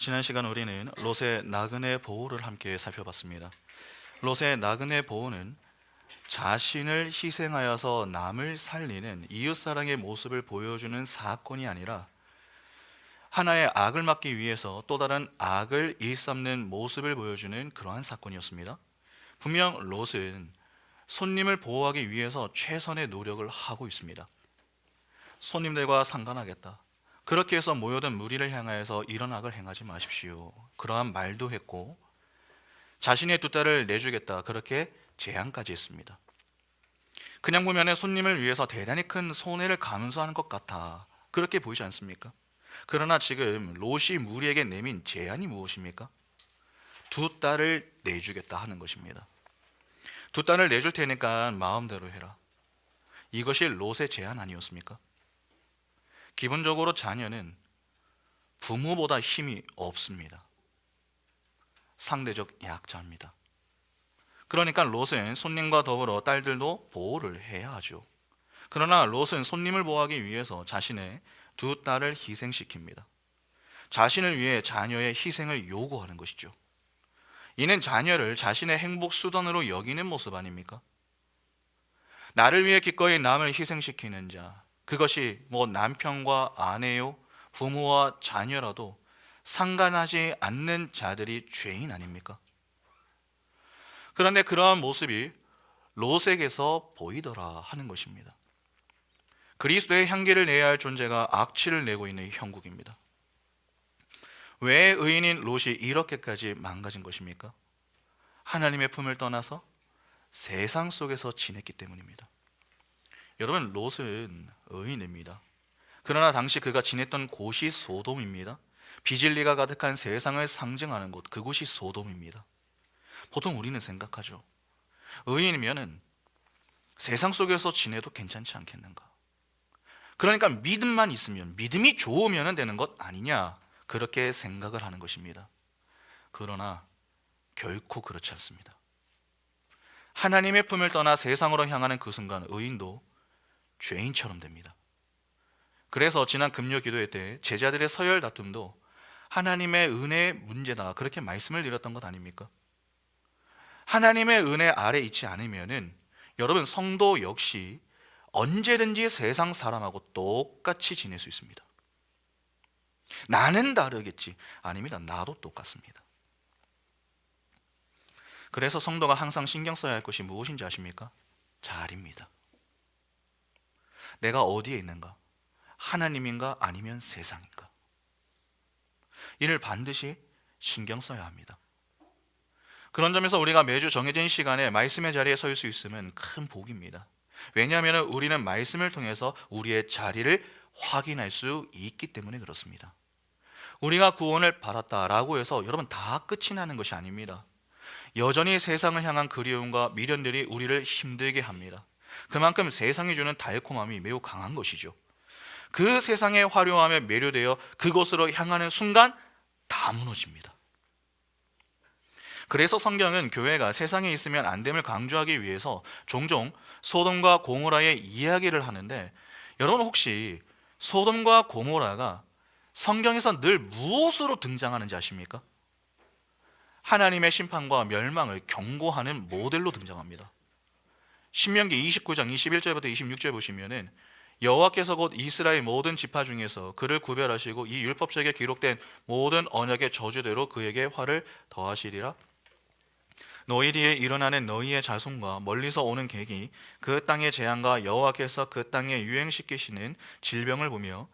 지난 시간 우리는 롯의 나그네 보호를 함께 살펴봤습니다. 롯의 나그네 보호는 자신을 희생하여서 남을 살리는 이웃사랑의 모습을 보여주는 사건이 아니라 하나의 악을 막기 위해서 또 다른 악을 일삼는 모습을 보여주는 그러한 사건이었습니다. 분명 롯은 손님을 보호하기 위해서 최선의 노력을 하고 있습니다. 손님들과 상관하겠다, 그렇게 해서 모여든 무리를 향하여서 이런 악을 행하지 마십시오, 그러한 말도 했고, 자신의 두 딸을 내주겠다, 그렇게 제안까지 했습니다. 그냥 보면 손님을 위해서 대단히 큰 손해를 감수하는 것 같아 그렇게 보이지 않습니까? 그러나 지금 롯이 무리에게 내민 제안이 무엇입니까? 두 딸을 내주겠다 하는 것입니다. 두 딸을 내줄 테니까 마음대로 해라. 이것이 롯의 제안 아니었습니까? 기본적으로 자녀는 부모보다 힘이 없습니다. 상대적 약자입니다. 그러니까 롯은 손님과 더불어 딸들도 보호를 해야 하죠. 그러나 롯은 손님을 보호하기 위해서 자신의 두 딸을 희생시킵니다. 자신을 위해 자녀의 희생을 요구하는 것이죠. 이는 자녀를 자신의 행복 수단으로 여기는 모습 아닙니까? 나를 위해 기꺼이 남을 희생시키는 자, 그것이 남편과 아내요, 부모와 자녀라도 상관하지 않는 자들이 죄인 아닙니까? 그런데 그러한 모습이 롯에게서 보이더라 하는 것입니다. 그리스도의 향기를 내야 할 존재가 악취를 내고 있는 형국입니다. 왜 의인인 롯이 이렇게까지 망가진 것입니까? 하나님의 품을 떠나서 세상 속에서 지냈기 때문입니다. 여러분, 롯은 의인입니다. 그러나 당시 그가 지냈던 곳이 소돔입니다. 비진리가 가득한 세상을 상징하는 곳, 그곳이 소돔입니다. 보통 우리는 생각하죠. 의인이면은 세상 속에서 지내도 괜찮지 않겠는가? 그러니까 믿음만 있으면, 믿음이 좋으면 되는 것 아니냐, 그렇게 생각을 하는 것입니다. 그러나 결코 그렇지 않습니다. 하나님의 품을 떠나 세상으로 향하는 그 순간 의인도 죄인처럼 됩니다. 그래서 지난 금요 기도회 때 제자들의 서열 다툼도 하나님의 은혜의 문제다, 그렇게 말씀을 드렸던 것 아닙니까? 하나님의 은혜 아래 있지 않으면은 여러분, 성도 역시 언제든지 세상 사람하고 똑같이 지낼 수 있습니다. 나는 다르겠지, 아닙니다. 나도 똑같습니다. 그래서 성도가 항상 신경 써야 할 것이 무엇인지 아십니까? 자리입니다. 내가 어디에 있는가? 하나님인가 아니면 세상인가? 이를 반드시 신경 써야 합니다. 그런 점에서 우리가 매주 정해진 시간에 말씀의 자리에 설 수 있으면 큰 복입니다. 왜냐하면 우리는 말씀을 통해서 우리의 자리를 확인할 수 있기 때문에 그렇습니다. 우리가 구원을 받았다라고 해서 여러분 다 끝이 나는 것이 아닙니다. 여전히 세상을 향한 그리움과 미련들이 우리를 힘들게 합니다. 그만큼 세상이 주는 달콤함이 매우 강한 것이죠. 그 세상의 화려함에 매료되어 그곳으로 향하는 순간 다 무너집니다. 그래서 성경은 교회가 세상에 있으면 안 됨을 강조하기 위해서 종종 소돔과 고모라의 이야기를 하는데, 여러분 혹시 소돔과 고모라가 성경에서 늘 무엇으로 등장하는지 아십니까? 하나님의 심판과 멸망을 경고하는 모델로 등장합니다. 신명기 29장 21절부터 26절 보시면은 여호와께서 곧 이스라엘 모든 지파 중에서 그를 구별하시고 이 율법책에 기록된 모든 언약의 저주대로 그에게 화를 더하시리라. 너희 뒤에 일어나는 너희의 자손과 멀리서 오는 객이 그 땅의 재앙과 여호와께서 그 땅에 유행시키시는 질병을 보며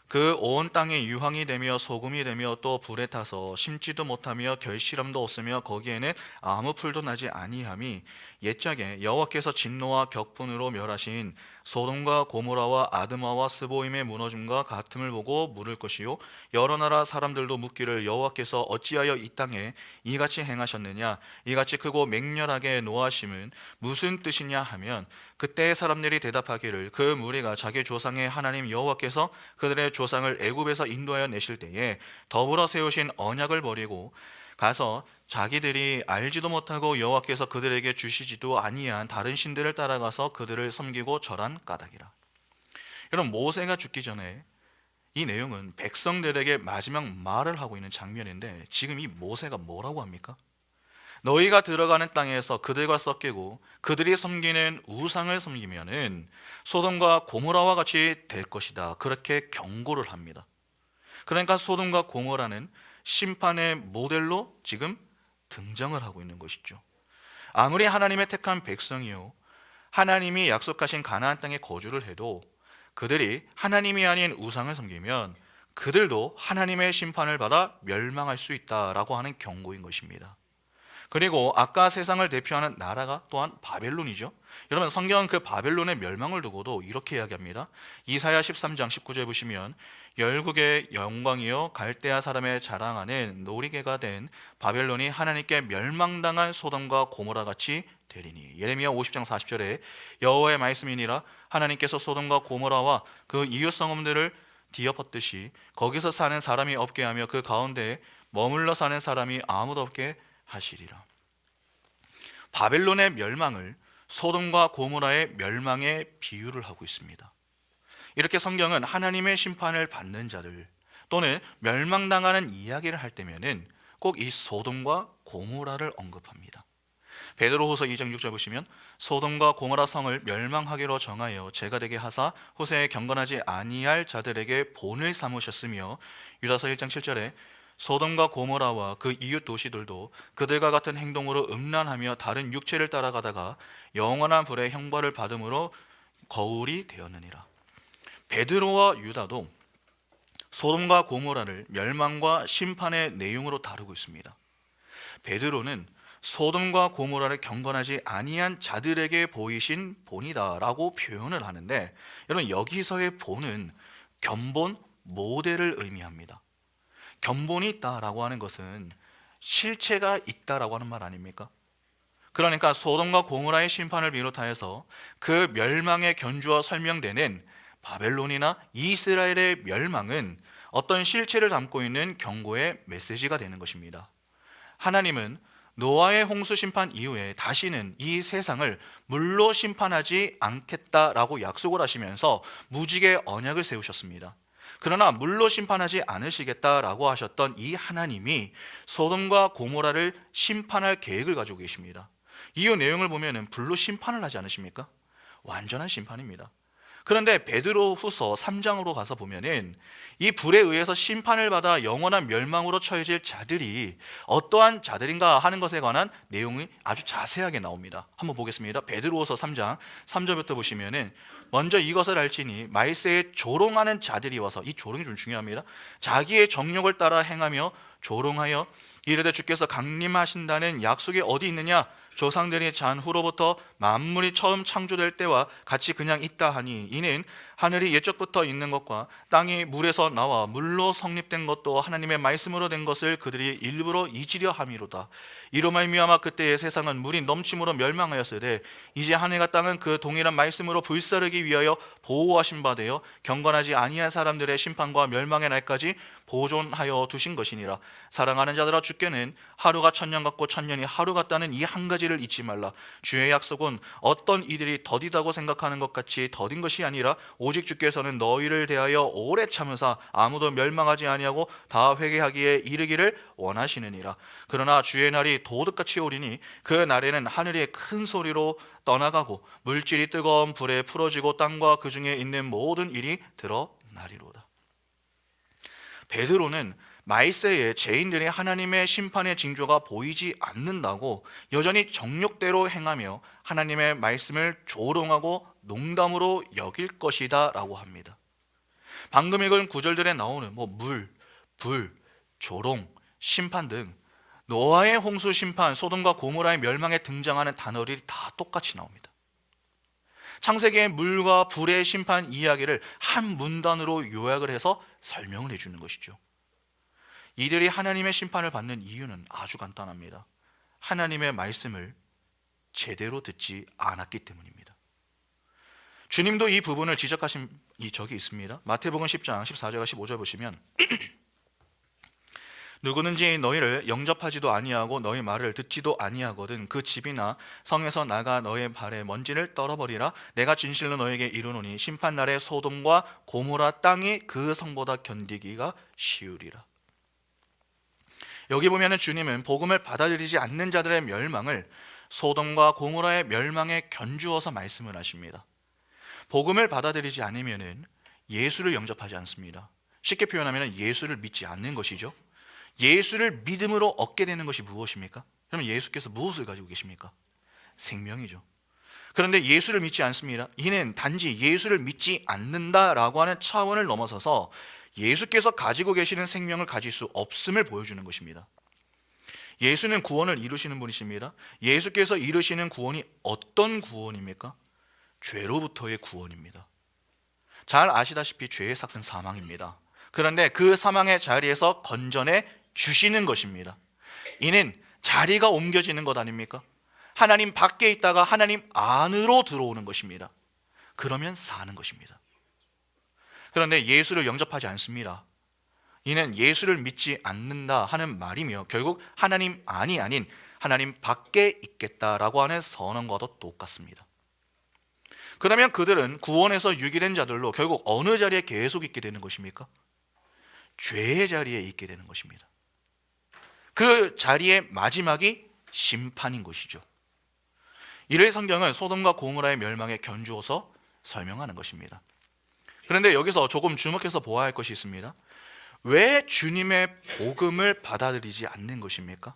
그 온 땅에 유황이 되며 소금이 되며 또 불에 타서 심지도 못하며 결실함도 없으며 거기에는 아무 풀도 나지 아니함이 옛적에 여호와께서 진노와 격분으로 멸하신 소돔과 고모라와 아드마와 스보임의 무너짐과 같음을 보고 물을 것이요, 여러 나라 사람들도 묻기를 여호와께서 어찌하여 이 땅에 이같이 행하셨느냐, 이같이 크고 맹렬하게 노하심은 무슨 뜻이냐 하면, 그때 사람들이 대답하기를 그 무리가 자기 조상의 하나님 여호와께서 그들의 조상을 애굽에서 인도하여 내실 때에 더불어 세우신 언약을 버리고 가서 자기들이 알지도 못하고 여호와께서 그들에게 주시지도 아니한 다른 신들을 따라가서 그들을 섬기고 절한 까닭이라. 여러분, 모세가 죽기 전에 이 내용은 백성들에게 마지막 말을 하고 있는 장면인데 지금 이 모세가 뭐라고 합니까? 너희가 들어가는 땅에서 그들과 섞이고 그들이 섬기는 우상을 섬기면은 소돔과 고모라와 같이 될 것이다. 그렇게 경고를 합니다. 그러니까 소돔과 고모라는 심판의 모델로 지금 등장을 하고 있는 것이죠. 아무리 하나님의 택한 백성이요 하나님이 약속하신 가나안 땅에 거주를 해도 그들이 하나님이 아닌 우상을 섬기면 그들도 하나님의 심판을 받아 멸망할 수 있다라고 하는 경고인 것입니다. 그리고 아까 세상을 대표하는 나라가 또한 바벨론이죠. 여러분 성경은 그 바벨론의 멸망을 두고도 이렇게 이야기합니다. 이사야 13장 19절 보시면 열국의 영광이요 갈대아 사람의 자랑하는 놀이개가 된 바벨론이 하나님께 멸망당한 소돔과 고모라 같이 되리니. 예레미야 50장 40절에 여호와의 말씀이니라 하나님께서 소돔과 고모라와 그 이웃 성읍들을 뒤엎었듯이 거기서 사는 사람이 없게 하며 그 가운데에 머물러 사는 사람이 아무도 없게 하시리라. 바벨론의 멸망을 소돔과 고모라의 멸망에 비유를 하고 있습니다. 이렇게 성경은 하나님의 심판을 받는 자들 또는 멸망당하는 이야기를 할 때면은 꼭 이 소돔과 고모라를 언급합니다. 베드로후서 2장 6절 보시면 소돔과 고모라 성을 멸망하기로 정하여 제가 되게 하사 후세에 경건하지 아니할 자들에게 본을 삼으셨으며 유다서 1장 7절에 소돔과 고모라와 그 이웃 도시들도 그들과 같은 행동으로 음란하며 다른 육체를 따라가다가 영원한 불의 형벌을 받음으로 거울이 되었느니라. 베드로와 유다도 소돔과 고모라를 멸망과 심판의 내용으로 다루고 있습니다. 베드로는 소돔과 고모라를 경건하지 아니한 자들에게 보이신 본이다라고 표현을 하는데 여러분 여기서의 본은 견본 모델을 의미합니다. 견본이 있다라고 하는 것은 실체가 있다라고 하는 말 아닙니까? 그러니까 소돔과 고모라의 심판을 비롯하여서 그 멸망의 견주어 설명되는 바벨론이나 이스라엘의 멸망은 어떤 실체를 담고 있는 경고의 메시지가 되는 것입니다. 하나님은 노아의 홍수 심판 이후에 다시는 이 세상을 물로 심판하지 않겠다라고 약속을 하시면서 무지개 언약을 세우셨습니다. 그러나 물로 심판하지 않으시겠다라고 하셨던 이 하나님이 소돔과 고모라를 심판할 계획을 가지고 계십니다. 이후 내용을 보면 불로 심판을 하지 않으십니까? 완전한 심판입니다. 그런데 베드로후서 3장으로 가서 보면은 이 불에 의해서 심판을 받아 영원한 멸망으로 처해질 자들이 어떠한 자들인가 하는 것에 관한 내용이 아주 자세하게 나옵니다. 한번 보겠습니다. 베드로후서 3장 3절부터 보시면은 먼저 이것을 알지니 말세에 조롱하는 자들이 와서, 이 조롱이 좀 중요합니다. 자기의 정욕을 따라 행하며 조롱하여 이르되 주께서 강림하신다는 약속이 어디 있느냐? 조상들이 잔후로부터 만물이 처음 창조될 때와 같이 그냥 있다 하니 이는 하늘이 옛적부터 있는 것과 땅이 물에서 나와 물로 성립된 것도 하나님의 말씀으로 된 것을 그들이 일부러 잊으려 함이로다. 이로 말미암아 그때의 세상은 물이 넘침으로 멸망하였으되 이제 하늘과 땅은 그 동일한 말씀으로 불사르기 위하여 보호하신 바 되어 경건하지 아니한 사람들의 심판과 멸망의 날까지 보존하여 두신 것이니라. 사랑하는 자들아 주께는 하루가 천년 같고 천년이 하루 같다는 이 한 가지를 잊지 말라. 주의 약속은 어떤 이들이 더디다고 생각하는 것 같이 더딘 것이 아니라 오직 주께서는 너희를 대하여 오래 참으사 아무도 멸망하지 아니하고 다 회개하기에 이르기를 원하시느니라. 그러나 주의 날이 도둑같이 오리니 그 날에는 하늘이 큰 소리로 떠나가고 물질이 뜨거운 불에 풀어지고 땅과 그 중에 있는 모든 일이 드러나리로다. 베드로는 말세에 죄인들이 하나님의 심판의 징조가 보이지 않는다고 여전히 정욕대로 행하며 하나님의 말씀을 조롱하고 농담으로 여길 것이다 라고 합니다. 방금 읽은 구절들에 나오는 물, 불, 조롱, 심판 등 노아의 홍수 심판, 소돔과 고모라의 멸망에 등장하는 단어들이 다 똑같이 나옵니다. 창세기의 물과 불의 심판 이야기를 한 문단으로 요약을 해서 설명을 해주는 것이죠. 이들이 하나님의 심판을 받는 이유는 아주 간단합니다. 하나님의 말씀을 제대로 듣지 않았기 때문입니다. 주님도 이 부분을 지적하신 적이 있습니다. 마태복음 10장 14절과 15절 보시면 누구든지 너희를 영접하지도 아니하고 너희 말을 듣지도 아니하거든 그 집이나 성에서 나가 너의 발에 먼지를 떨어버리라. 내가 진실로 너에게 이르노니 심판날에 소돔과 고모라 땅이 그 성보다 견디기가 쉬우리라. 여기 보면은 주님은 복음을 받아들이지 않는 자들의 멸망을 소돔과 고모라의 멸망에 견주어서 말씀을 하십니다. 복음을 받아들이지 않으면은 예수를 영접하지 않습니다. 쉽게 표현하면 예수를 믿지 않는 것이죠. 예수를 믿음으로 얻게 되는 것이 무엇입니까? 그러면 예수께서 무엇을 가지고 계십니까? 생명이죠. 그런데 예수를 믿지 않습니다. 이는 단지 예수를 믿지 않는다라고 하는 차원을 넘어서서 예수께서 가지고 계시는 생명을 가질 수 없음을 보여주는 것입니다. 예수는 구원을 이루시는 분이십니다. 예수께서 이루시는 구원이 어떤 구원입니까? 죄로부터의 구원입니다. 잘 아시다시피 죄의 삭은 사망입니다. 그런데 그 사망의 자리에서 건져내 주시는 것입니다. 이는 자리가 옮겨지는 것 아닙니까? 하나님 밖에 있다가 하나님 안으로 들어오는 것입니다. 그러면 사는 것입니다. 그런데 예수를 영접하지 않습니다. 이는 예수를 믿지 않는다 하는 말이며 결국 하나님 안이 아닌 하나님 밖에 있겠다라고 하는 선언과도 똑같습니다. 그러면 그들은 구원에서 유기된 자들로 결국 어느 자리에 계속 있게 되는 것입니까? 죄의 자리에 있게 되는 것입니다. 그 자리의 마지막이 심판인 것이죠. 이를 성경은 소돔과 고모라의 멸망에 견주어서 설명하는 것입니다. 그런데 여기서 조금 주목해서 보아야 할 것이 있습니다. 왜 주님의 복음을 받아들이지 않는 것입니까?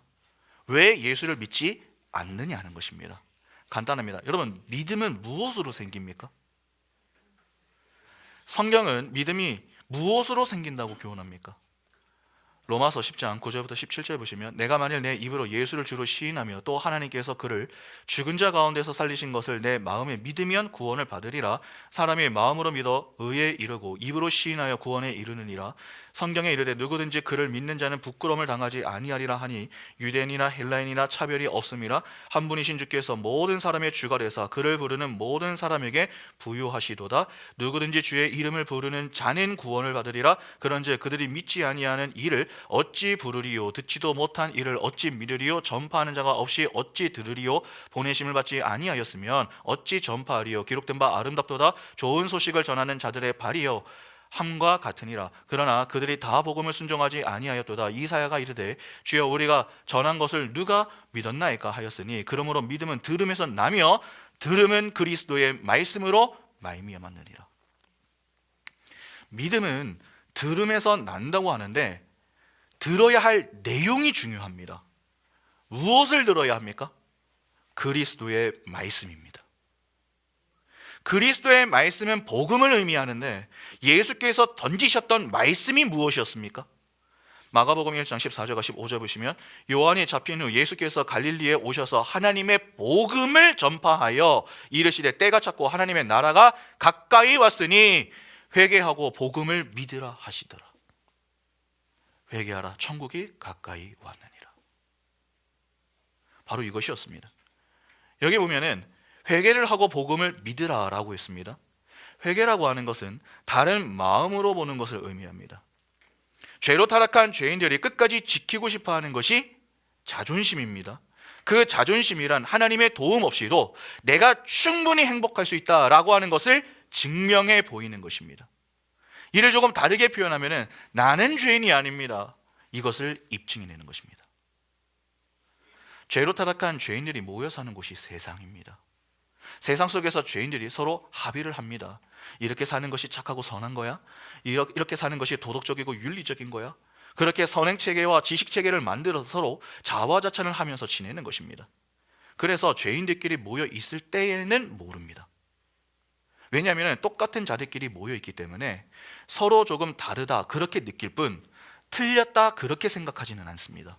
왜 예수를 믿지 않느냐 하는 것입니다. 간단합니다. 여러분, 믿음은 무엇으로 생깁니까? 성경은 믿음이 무엇으로 생긴다고 교훈합니까? 로마서 10장 9절부터 17절 보시면 내가 만일 내 입으로 예수를 주로 시인하며 또 하나님께서 그를 죽은 자 가운데서 살리신 것을 내 마음에 믿으면 구원을 받으리라. 사람이 마음으로 믿어 의에 이르고 입으로 시인하여 구원에 이르느니라. 성경에 이르되 누구든지 그를 믿는 자는 부끄러움을 당하지 아니하리라 하니 유대인이나 헬라인이나 차별이 없음이라. 한 분이신 주께서 모든 사람의 주가 되사 그를 부르는 모든 사람에게 부유하시도다. 누구든지 주의 이름을 부르는 자는 구원을 받으리라. 그런즉 그들이 믿지 아니하는 이를 어찌 부르리요? 듣지도 못한 이를 어찌 믿으리요? 전파하는 자가 없이 어찌 들으리요? 보내심을 받지 아니하였으면 어찌 전파하리요? 기록된 바 아름답도다. 좋은 소식을 전하는 자들의 발이요 함과 같으니라. 그러나 그들이 다 복음을 순종하지 아니하였도다. 이사야가 이르되 주여 우리가 전한 것을 누가 믿었나이까 하였으니 그러므로 믿음은 들음에서 나며 들음은 그리스도의 말씀으로 말미암았느니라. 믿음은 들음에서 난다고 하는데 들어야 할 내용이 중요합니다. 무엇을 들어야 합니까? 그리스도의 말씀입니다. 그리스도의 말씀은 복음을 의미하는데 예수께서 던지셨던 말씀이 무엇이었습니까? 마가복음 1장 14절과 15절 보시면 요한이 잡힌 후 예수께서 갈릴리에 오셔서 하나님의 복음을 전파하여 이르시되 때가 찼고 하나님의 나라가 가까이 왔으니 회개하고 복음을 믿으라 하시더라. 회개하라, 천국이 가까이 왔느니라. 바로 이것이었습니다. 여기 보면은 회개를 하고 복음을 믿으라 라고 했습니다. 회개라고 하는 것은 다른 마음으로 보는 것을 의미합니다. 죄로 타락한 죄인들이 끝까지 지키고 싶어하는 것이 자존심입니다. 그 자존심이란 하나님의 도움 없이도 내가 충분히 행복할 수 있다라고 하는 것을 증명해 보이는 것입니다. 이를 조금 다르게 표현하면 나는 죄인이 아닙니다. 이것을 입증해내는 것입니다. 죄로 타락한 죄인들이 모여 사는 곳이 세상입니다. 세상 속에서 죄인들이 서로 합의를 합니다. 이렇게 사는 것이 착하고 선한 거야? 이렇게 사는 것이 도덕적이고 윤리적인 거야? 그렇게 선행체계와 지식체계를 만들어서 서로 자화자찬을 하면서 지내는 것입니다. 그래서 죄인들끼리 모여 있을 때에는 모릅니다. 왜냐하면 똑같은 자들끼리 모여있기 때문에 서로 조금 다르다 그렇게 느낄 뿐 틀렸다 그렇게 생각하지는 않습니다.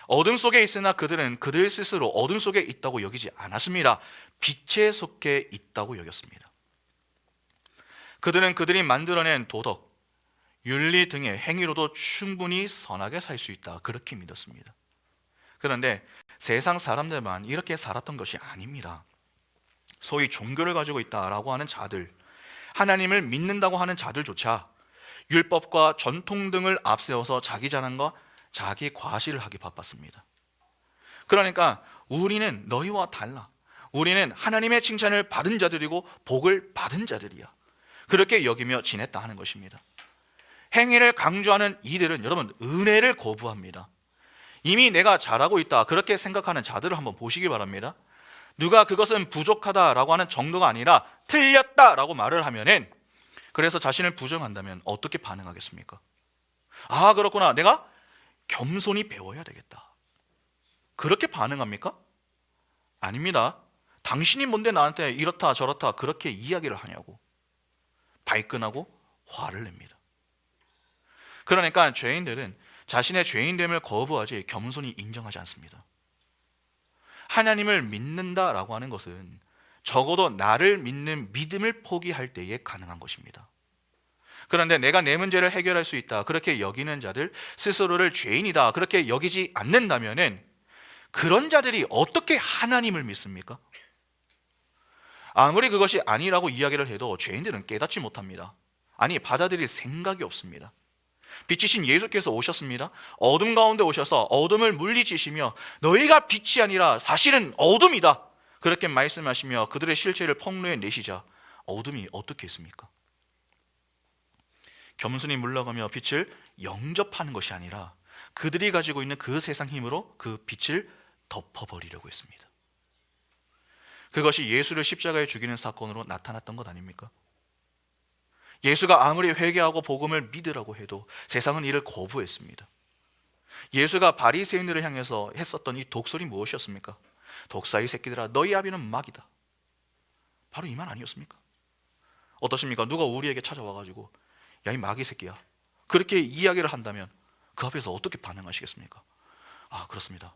어둠 속에 있으나 그들은 그들 스스로 어둠 속에 있다고 여기지 않았습니다. 빛에 속해 있다고 여겼습니다. 그들은 그들이 만들어낸 도덕, 윤리 등의 행위로도 충분히 선하게 살 수 있다 그렇게 믿었습니다. 그런데 세상 사람들만 이렇게 살았던 것이 아닙니다. 소위 종교를 가지고 있다라고 하는 자들, 하나님을 믿는다고 하는 자들조차 율법과 전통 등을 앞세워서 자기 자랑과 자기 과시를 하기 바빴습니다. 그러니까 우리는 너희와 달라. 우리는 하나님의 칭찬을 받은 자들이고 복을 받은 자들이야. 그렇게 여기며 지냈다 하는 것입니다. 행위를 강조하는 이들은 여러분 은혜를 거부합니다. 이미 내가 잘하고 있다 그렇게 생각하는 자들을 한번 보시기 바랍니다. 누가 그것은 부족하다라고 하는 정도가 아니라 틀렸다라고 말을 하면은, 그래서 자신을 부정한다면 어떻게 반응하겠습니까? 아, 그렇구나, 내가 겸손히 배워야 되겠다, 그렇게 반응합니까? 아닙니다. 당신이 뭔데 나한테 이렇다 저렇다 그렇게 이야기를 하냐고 발끈하고 화를 냅니다. 그러니까 죄인들은 자신의 죄인됨을 거부하지 겸손히 인정하지 않습니다. 하나님을 믿는다라고 하는 것은 적어도 나를 믿는 믿음을 포기할 때에 가능한 것입니다. 그런데 내가 내 문제를 해결할 수 있다 그렇게 여기는 자들, 스스로를 죄인이다 그렇게 여기지 않는다면은 그런 자들이 어떻게 하나님을 믿습니까? 아무리 그것이 아니라고 이야기를 해도 죄인들은 깨닫지 못합니다. 아니, 받아들일 생각이 없습니다. 빛이신 예수께서 오셨습니다. 어둠 가운데 오셔서 어둠을 물리치시며 너희가 빛이 아니라 사실은 어둠이다 그렇게 말씀하시며 그들의 실체를 폭로해 내시자 어둠이 어떻게 했습니까? 겸손히 물러가며 빛을 영접하는 것이 아니라 그들이 가지고 있는 그 세상 힘으로 그 빛을 덮어버리려고 했습니다. 그것이 예수를 십자가에 죽이는 사건으로 나타났던 것 아닙니까? 예수가 아무리 회개하고 복음을 믿으라고 해도 세상은 이를 거부했습니다. 예수가 바리새인들을 향해서 했었던 이 독설이 무엇이었습니까? 독사의 새끼들아, 너희 아비는 마귀다. 바로 이 말 아니었습니까? 어떠십니까? 누가 우리에게 찾아와가지고 야, 이 마귀 새끼야 그렇게 이야기를 한다면 그 앞에서 어떻게 반응하시겠습니까? 아, 그렇습니다.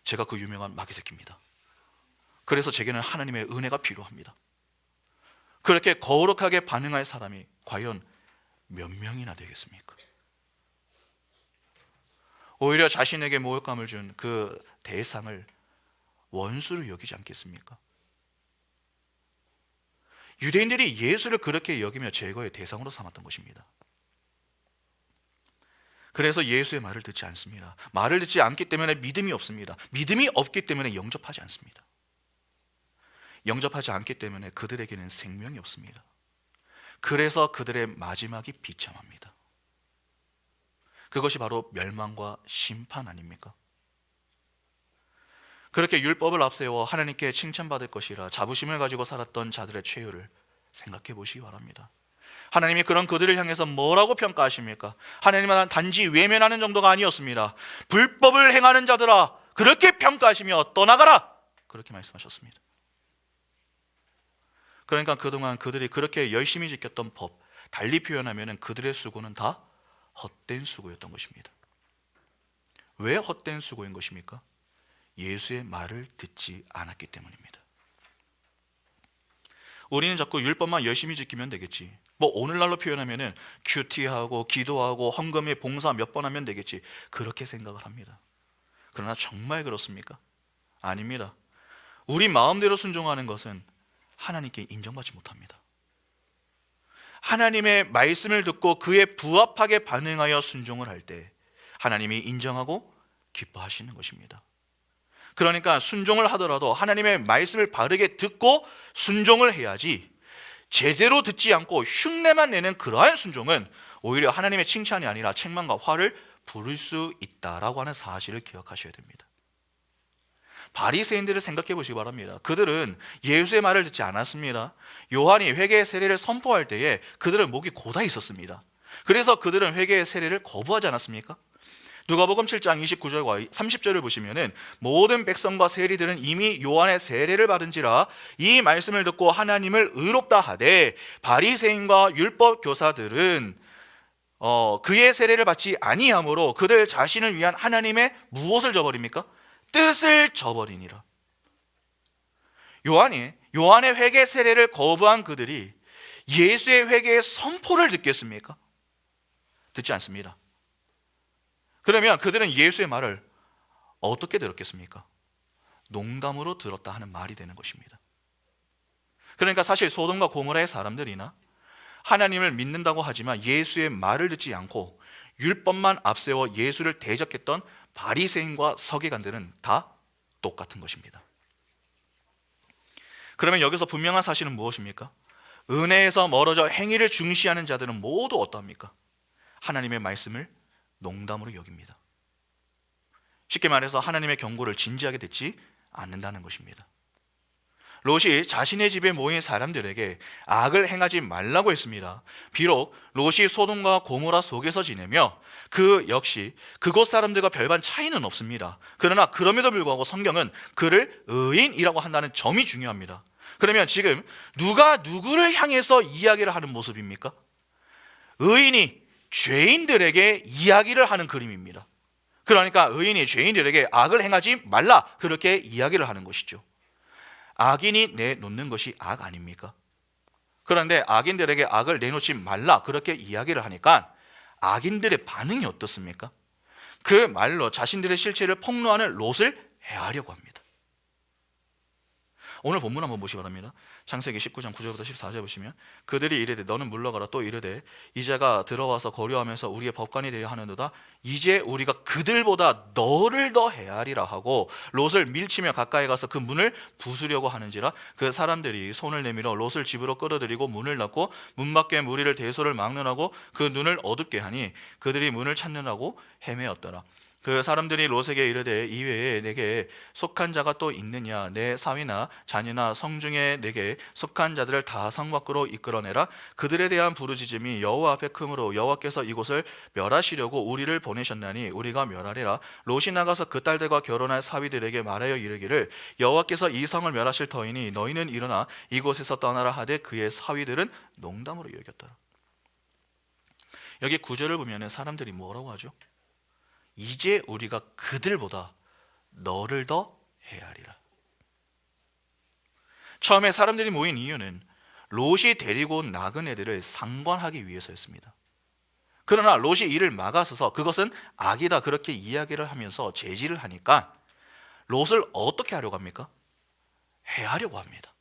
제가 그 유명한 마귀 새끼입니다. 그래서 제게는 하나님의 은혜가 필요합니다. 그렇게 거룩하게 반응할 사람이 과연 몇 명이나 되겠습니까? 오히려 자신에게 모욕감을 준 그 대상을 원수로 여기지 않겠습니까? 유대인들이 예수를 그렇게 여기며 제거의 대상으로 삼았던 것입니다. 그래서 예수의 말을 듣지 않습니다. 말을 듣지 않기 때문에 믿음이 없습니다. 믿음이 없기 때문에 영접하지 않습니다. 영접하지 않기 때문에 그들에게는 생명이 없습니다. 그래서 그들의 마지막이 비참합니다. 그것이 바로 멸망과 심판 아닙니까? 그렇게 율법을 앞세워 하나님께 칭찬받을 것이라 자부심을 가지고 살았던 자들의 최후를 생각해 보시기 바랍니다. 하나님이 그런 그들을 향해서 뭐라고 평가하십니까? 하나님은 단지 외면하는 정도가 아니었습니다. 불법을 행하는 자들아, 그렇게 평가하시며 떠나가라, 그렇게 말씀하셨습니다. 그러니까 그동안 그들이 그렇게 열심히 지켰던 법, 달리 표현하면 그들의 수고는 다 헛된 수고였던 것입니다. 왜 헛된 수고인 것입니까? 예수의 말을 듣지 않았기 때문입니다. 우리는 자꾸 율법만 열심히 지키면 되겠지, 뭐 오늘날로 표현하면 큐티하고 기도하고 헌금에 봉사 몇 번 하면 되겠지, 그렇게 생각을 합니다. 그러나 정말 그렇습니까? 아닙니다. 우리 마음대로 순종하는 것은 하나님께 인정받지 못합니다. 하나님의 말씀을 듣고 그에 부합하게 반응하여 순종을 할 때 하나님이 인정하고 기뻐하시는 것입니다. 그러니까 순종을 하더라도 하나님의 말씀을 바르게 듣고 순종을 해야지, 제대로 듣지 않고 흉내만 내는 그러한 순종은 오히려 하나님의 칭찬이 아니라 책망과 화를 부를 수 있다라고 하는 사실을 기억하셔야 됩니다. 바리새인들을 생각해 보시기 바랍니다. 그들은 예수의 말을 듣지 않았습니다. 요한이 회개의 세례를 선포할 때에 그들은 목이 고다 있었습니다. 그래서 그들은 회개의 세례를 거부하지 않았습니까? 누가복음 7장 29절과 30절을 보시면은 모든 백성과 세리들은 이미 요한의 세례를 받은지라 이 말씀을 듣고 하나님을 의롭다 하되 바리새인과 율법 교사들은 그의 세례를 받지 아니하므로 그들 자신을 위한 하나님의 무엇을 저버립니까? 뜻을 저버리니라. 요한의 회개 세례를 거부한 그들이 예수의 회개의 선포를 듣겠습니까? 듣지 않습니다. 그러면 그들은 예수의 말을 어떻게 들었겠습니까? 농담으로 들었다 하는 말이 되는 것입니다. 그러니까 사실 소돔과 고모라의 사람들이나 하나님을 믿는다고 하지만 예수의 말을 듣지 않고 율법만 앞세워 예수를 대적했던 바리새인과 서기관들은 다 똑같은 것입니다. 그러면 여기서 분명한 사실은 무엇입니까? 은혜에서 멀어져 행위를 중시하는 자들은 모두 어떠합니까? 하나님의 말씀을 농담으로 여깁니다. 쉽게 말해서 하나님의 경고를 진지하게 듣지 않는다는 것입니다. 롯이 자신의 집에 모인 사람들에게 악을 행하지 말라고 했습니다. 비록 롯이 소돔과 고모라 속에서 지내며 그 역시 그곳 사람들과 별반 차이는 없습니다. 그러나 그럼에도 불구하고 성경은 그를 의인이라고 한다는 점이 중요합니다. 그러면 지금 누가 누구를 향해서 이야기를 하는 모습입니까? 의인이 죄인들에게 이야기를 하는 그림입니다. 그러니까 의인이 죄인들에게 악을 행하지 말라, 그렇게 이야기를 하는 것이죠. 악인이 내놓는 것이 악 아닙니까? 그런데 악인들에게 악을 내놓지 말라, 그렇게 이야기를 하니까 악인들의 반응이 어떻습니까? 그 말로 자신들의 실체를 폭로하는 롯을 해하려고 합니다. 오늘 본문 한번 보시기 바랍니다. 창세기 19장 9절부터 14절 보시면, 그들이 이르되 너는 물러가라. 또 이르되 이자가 들어와서 거류하면서 우리의 법관이 되려 하는도다. 이제 우리가 그들보다 너를 더 해하리라 하고 롯을 밀치며 가까이 가서 그 문을 부수려고 하는지라. 그 사람들이 손을 내밀어 롯을 집으로 끌어들이고 문을 닫고 문 밖에 무리를 대소를 막론하고 그 눈을 어둡게 하니 그들이 문을 찾느라고 헤매었더라. 그 사람들이 롯에게 이르되 이외에 내게 속한 자가 또 있느냐? 내 사위나 자녀나 성중에 내게 속한 자들을 다 성 밖으로 이끌어내라. 그들에 대한 부르짖음이 여호와 앞에 크므로 여호와께서 이곳을 멸하시려고 우리를 보내셨나니 우리가 멸하리라. 롯이 나가서 그 딸들과 결혼할 사위들에게 말하여 이르기를 여호와께서 이 성을 멸하실 터이니 너희는 일어나 이곳에서 떠나라 하되 그의 사위들은 농담으로 여겼더라. 여기 구절을 보면 사람들이 뭐라고 하죠? 이제 우리가 그들보다 너를 더 해하리라. 처음에 사람들이 모인 이유는 롯이 데리고 온 나그네들을 상관하기 위해서였습니다. 그러나 롯이 이를 막아서서 그것은 악이다, 그렇게 이야기를 하면서 제지를 하니까 롯을 어떻게 하려고 합니까? 해하려고 합니다.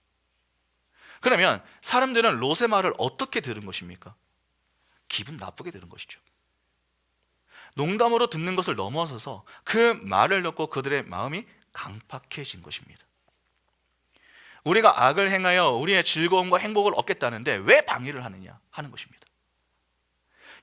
그러면 사람들은 롯의 말을 어떻게 들은 것입니까? 기분 나쁘게 들은 것이죠. 농담으로 듣는 것을 넘어서서 그 말을 듣고 그들의 마음이 강팍해진 것입니다. 우리가 악을 행하여 우리의 즐거움과 행복을 얻겠다는데 왜 방해를 하느냐 하는 것입니다.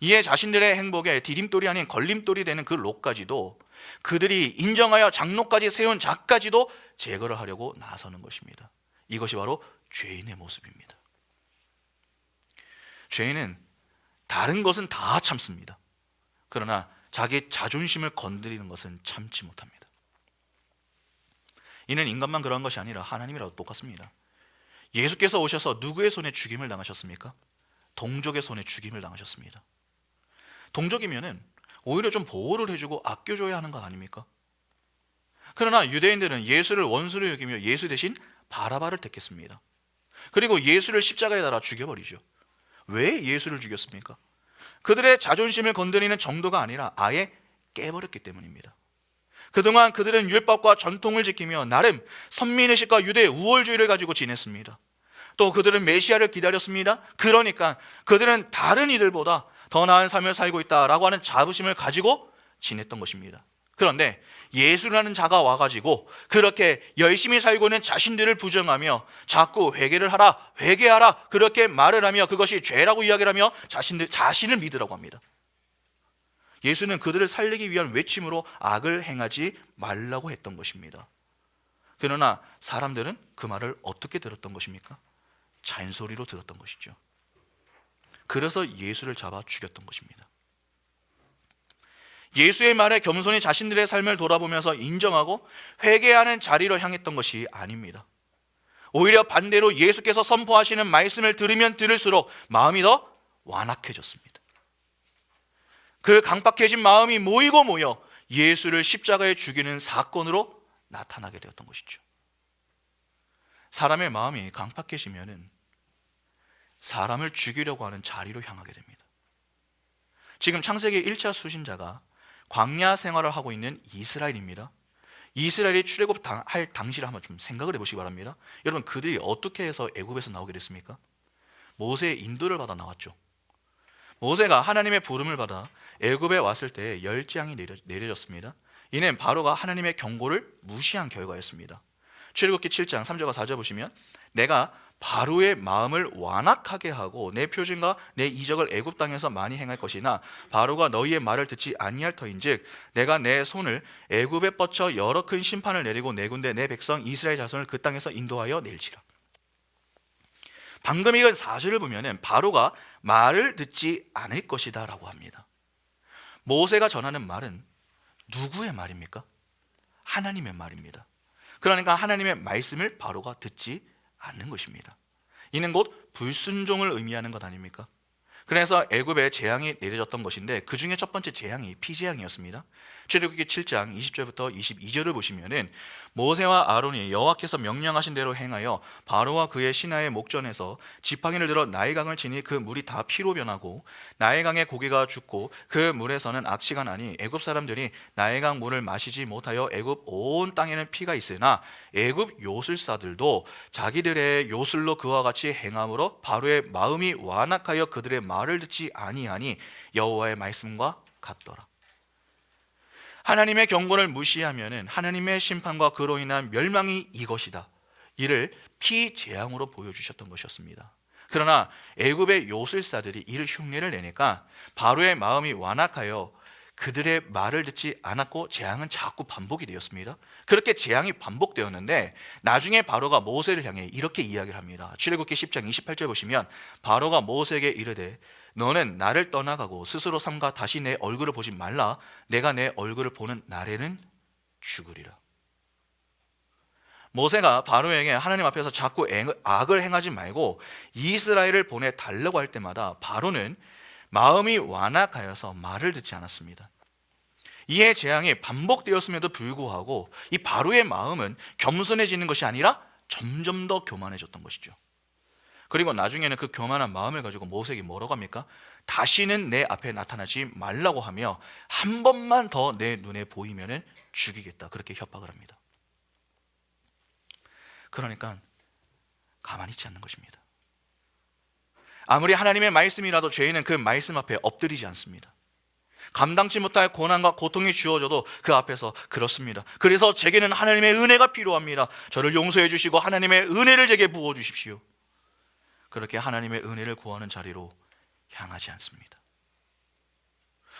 이에 자신들의 행복에 디딤돌이 아닌 걸림돌이 되는 그 롯까지도, 그들이 인정하여 장로까지 세운 자까지도 제거를 하려고 나서는 것입니다. 이것이 바로 죄인의 모습입니다. 죄인은 다른 것은 다 참습니다. 그러나 자기 자존심을 건드리는 것은 참지 못합니다. 이는 인간만 그런 것이 아니라 하나님이라도 똑같습니다. 예수께서 오셔서 누구의 손에 죽임을 당하셨습니까? 동족의 손에 죽임을 당하셨습니다. 동족이면은 오히려 좀 보호를 해주고 아껴줘야 하는 것 아닙니까? 그러나 유대인들은 예수를 원수로 여기며 예수 대신 바라바를 택했습니다. 그리고 예수를 십자가에 달아 죽여버리죠. 왜 예수를 죽였습니까? 그들의 자존심을 건드리는 정도가 아니라 아예 깨버렸기 때문입니다. 그동안 그들은 율법과 전통을 지키며 나름 선민의식과 유대 우월주의를 가지고 지냈습니다. 또 그들은 메시아를 기다렸습니다. 그러니까 그들은 다른 이들보다 더 나은 삶을 살고 있다라고 하는 자부심을 가지고 지냈던 것입니다. 그런데 예수라는 자가 와가지고 그렇게 열심히 살고 있는 자신들을 부정하며 자꾸 회개를 하라, 회개하라, 그렇게 말을 하며 그것이 죄라고 이야기를 하며 자신을 믿으라고 합니다. 예수는 그들을 살리기 위한 외침으로 악을 행하지 말라고 했던 것입니다. 그러나 사람들은 그 말을 어떻게 들었던 것입니까? 잔소리로 들었던 것이죠. 그래서 예수를 잡아 죽였던 것입니다. 예수의 말에 겸손히 자신들의 삶을 돌아보면서 인정하고 회개하는 자리로 향했던 것이 아닙니다. 오히려 반대로 예수께서 선포하시는 말씀을 들으면 들을수록 마음이 더 완악해졌습니다. 그 강팍해진 마음이 모이고 모여 예수를 십자가에 죽이는 사건으로 나타나게 되었던 것이죠. 사람의 마음이 강팍해지면은 사람을 죽이려고 하는 자리로 향하게 됩니다. 지금 창세기 1차 수신자가 광야 생활을 하고 있는 이스라엘입니다. 이스라엘이 출애굽할 당시를 한번 좀 생각을 해보시기 바랍니다. 여러분, 그들이 어떻게 해서 애굽에서 나오게 됐습니까? 모세의 인도를 받아 나왔죠. 모세가 하나님의 부름을 받아 애굽에 왔을 때 열재앙이 내려졌습니다. 이는 바로가 하나님의 경고를 무시한 결과였습니다. 출애굽기 7장 3절과 4절 보시면 내가 바로의 마음을 완악하게 하고 내 표징과 내 이적을 애굽 땅에서 많이 행할 것이나 바로가 너희의 말을 듣지 아니할 터인즉 내가 내 손을 애굽에 뻗쳐 여러 큰 심판을 내리고 내 군대 내 백성 이스라엘 자손을 그 땅에서 인도하여 낼지라. 방금 읽은 사실을 보면은 바로가 말을 듣지 않을 것이다 라고 합니다. 모세가 전하는 말은 누구의 말입니까? 하나님의 말입니다. 그러니까 하나님의 말씀을 바로가 듣지 않는 것입니다. 이는 곧 불순종을 의미하는 것 아닙니까? 그래서 애굽에 재앙이 내려졌던 것인데 그 중에 첫 번째 재앙이 피재앙이었습니다. 출애굽기 7장 20절부터 22절을 보시면은 모세와 아론이 여호와께서 명령하신 대로 행하여 바로와 그의 신하의 목전에서 지팡이를 들어 나일강을 치니 그 물이 다 피로 변하고 나일강의 고기가 죽고 그 물에서는 악취가 나니 애굽 사람들이 나일강 물을 마시지 못하여 애굽 온 땅에는 피가 있으나 애굽 요술사들도 자기들의 요술로 그와 같이 행함으로 바로의 마음이 완악하여 그들의 말을 듣지 아니하니 여호와의 말씀과 같더라. 하나님의 경고를 무시하면은 하나님의 심판과 그로 인한 멸망이 이것이다. 이를 피재앙으로 보여주셨던 것이었습니다. 그러나 애굽의 요술사들이 이를 흉내를 내니까 바로의 마음이 완악하여 그들의 말을 듣지 않았고 재앙은 자꾸 반복이 되었습니다. 그렇게 재앙이 반복되었는데 나중에 바로가 모세를 향해 이렇게 이야기를 합니다. 출애굽기 10장 28절 보시면 바로가 모세에게 이르되 너는 나를 떠나가고 스스로 삼가 다시 내 얼굴을 보지 말라. 내가 내 얼굴을 보는 날에는 죽으리라. 모세가 바로에게 하나님 앞에서 자꾸 악을 행하지 말고 이스라엘을 보내달라고 할 때마다 바로는 마음이 완악하여서 말을 듣지 않았습니다. 이에 재앙이 반복되었음에도 불구하고 이 바로의 마음은 겸손해지는 것이 아니라 점점 더 교만해졌던 것이죠. 그리고 나중에는 그 교만한 마음을 가지고 모세에게 뭐라고 합니까? 다시는 내 앞에 나타나지 말라고 하며 한 번만 더 내 눈에 보이면 죽이겠다, 그렇게 협박을 합니다. 그러니까 가만히 있지 않는 것입니다. 아무리 하나님의 말씀이라도 죄인은 그 말씀 앞에 엎드리지 않습니다. 감당치 못할 고난과 고통이 주어져도 그 앞에서 그렇습니다. 그래서 제게는 하나님의 은혜가 필요합니다. 저를 용서해 주시고 하나님의 은혜를 제게 부어 주십시오. 그렇게 하나님의 은혜를 구하는 자리로 향하지 않습니다.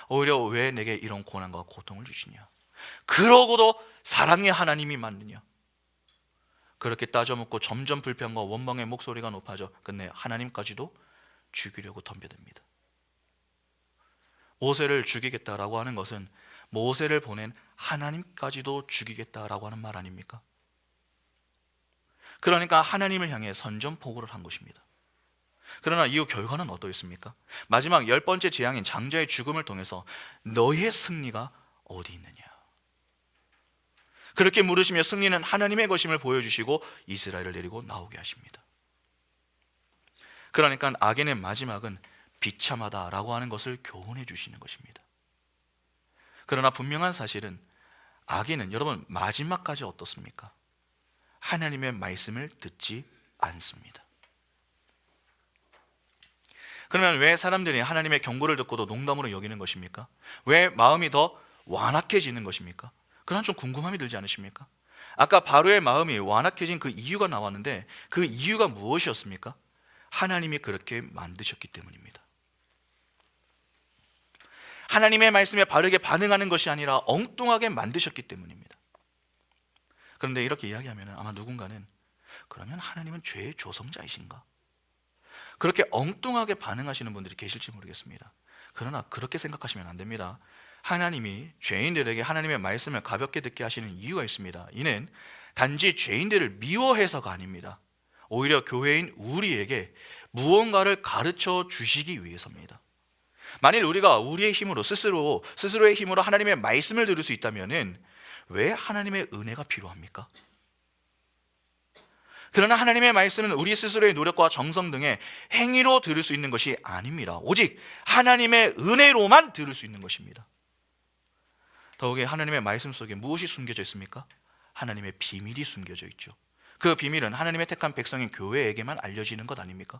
오히려 왜 내게 이런 고난과 고통을 주시냐? 그러고도 사랑의 하나님이 맞느냐? 그렇게 따져 묻고 점점 불평과 원망의 목소리가 높아져 끝내 하나님까지도 죽이려고 덤벼듭니다. 모세를 죽이겠다라고 하는 것은 모세를 보낸 하나님까지도 죽이겠다라고 하는 말 아닙니까? 그러니까 하나님을 향해 선전포고를 한 것입니다. 그러나 이후 결과는 어떠했습니까? 마지막 10번째 재앙인 장자의 죽음을 통해서 너희의 승리가 어디 있느냐? 그렇게 물으시며 승리는 하나님의 것임을 보여주시고 이스라엘을 데리고 나오게 하십니다. 그러니까 악인의 마지막은 비참하다라고 하는 것을 교훈해 주시는 것입니다. 그러나 분명한 사실은 악인은 여러분 마지막까지 어떻습니까? 하나님의 말씀을 듣지 않습니다. 그러면 왜 사람들이 하나님의 경고를 듣고도 농담으로 여기는 것입니까? 왜 마음이 더 완악해지는 것입니까? 그건 좀 궁금함이 들지 않으십니까? 아까 바로의 마음이 완악해진 그 이유가 나왔는데 그 이유가 무엇이었습니까? 하나님이 그렇게 만드셨기 때문입니다. 하나님의 말씀에 바르게 반응하는 것이 아니라 엉뚱하게 만드셨기 때문입니다. 그런데 이렇게 이야기하면 아마 누군가는 그러면 하나님은 죄의 조성자이신가? 그렇게 엉뚱하게 반응하시는 분들이 계실지 모르겠습니다. 그러나 그렇게 생각하시면 안 됩니다. 하나님이 죄인들에게 하나님의 말씀을 가볍게 듣게 하시는 이유가 있습니다. 이는 단지 죄인들을 미워해서가 아닙니다. 오히려 교회인 우리에게 무언가를 가르쳐 주시기 위해서입니다. 만일 우리가 우리의 힘으로 스스로의 힘으로 하나님의 말씀을 들을 수 있다면 왜 하나님의 은혜가 필요합니까? 그러나 하나님의 말씀은 우리 스스로의 노력과 정성 등의 행위로 들을 수 있는 것이 아닙니다. 오직 하나님의 은혜로만 들을 수 있는 것입니다. 더욱이 하나님의 말씀 속에 무엇이 숨겨져 있습니까? 하나님의 비밀이 숨겨져 있죠. 그 비밀은 하나님의 택한 백성인 교회에게만 알려지는 것 아닙니까?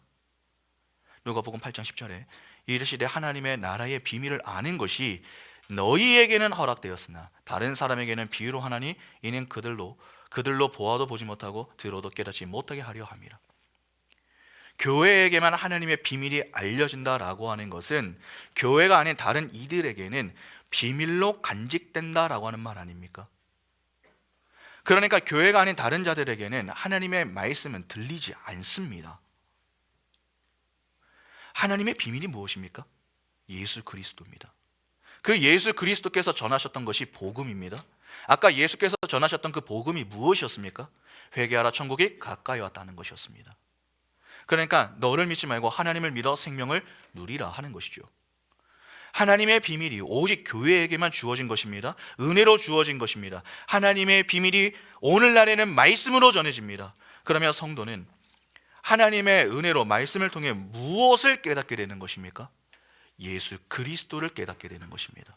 누가복음 8장 10절에 이르시되 하나님의 나라의 비밀을 아는 것이 너희에게는 허락되었으나 다른 사람에게는 비유로 하나니 이는 그들로 보아도 보지 못하고 들어도 깨닫지 못하게 하려 함이라. 교회에게만 하나님의 비밀이 알려진다라고 하는 것은 교회가 아닌 다른 이들에게는 비밀로 간직된다라고 하는 말 아닙니까? 그러니까 교회가 아닌 다른 자들에게는 하나님의 말씀은 들리지 않습니다. 하나님의 비밀이 무엇입니까? 예수 그리스도입니다. 그 예수 그리스도께서 전하셨던 것이 복음입니다. 아까 예수께서 전하셨던 그 복음이 무엇이었습니까? 회개하라 천국이 가까이 왔다는 것이었습니다. 그러니까 너를 믿지 말고 하나님을 믿어 생명을 누리라 하는 것이죠. 하나님의 비밀이 오직 교회에게만 주어진 것입니다. 은혜로 주어진 것입니다. 하나님의 비밀이 오늘날에는 말씀으로 전해집니다. 그러면 성도는 하나님의 은혜로 말씀을 통해 무엇을 깨닫게 되는 것입니까? 예수 그리스도를 깨닫게 되는 것입니다.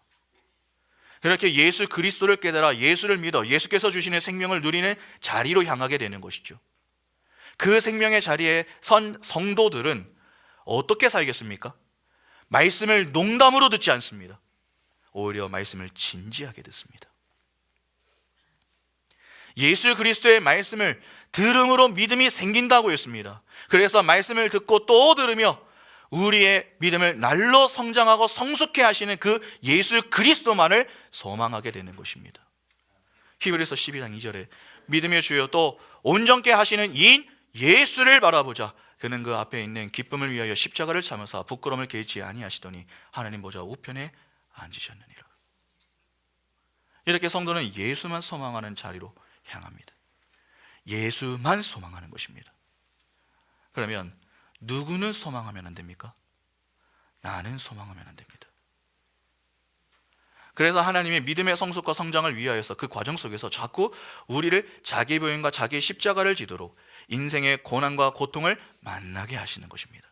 그렇게 예수 그리스도를 깨달아 예수를 믿어 예수께서 주시는 생명을 누리는 자리로 향하게 되는 것이죠. 그 생명의 자리에 선 성도들은 어떻게 살겠습니까? 말씀을 농담으로 듣지 않습니다. 오히려 말씀을 진지하게 듣습니다. 예수 그리스도의 말씀을 들음으로 믿음이 생긴다고 했습니다. 그래서 말씀을 듣고 또 들으며 우리의 믿음을 날로 성장하고 성숙해 하시는 그 예수 그리스도만을 소망하게 되는 것입니다. 히브리서 12장 2절에 믿음의 주여 또 온전케 하시는 이인 예수를 바라보자. 그는 그 앞에 있는 기쁨을 위하여 십자가를 참으사 부끄러움을 개의치 아니하시더니 하나님 보좌 우편에 앉으셨느니라. 이렇게 성도는 예수만 소망하는 자리로 향합니다. 예수만 소망하는 것입니다. 그러면 누구는 소망하면 안 됩니까? 나는 소망하면 안 됩니다. 그래서 하나님이 믿음의 성숙과 성장을 위하여서 그 과정 속에서 자꾸 우리를 자기 부인과 자기 십자가를 지도록 인생의 고난과 고통을 만나게 하시는 것입니다.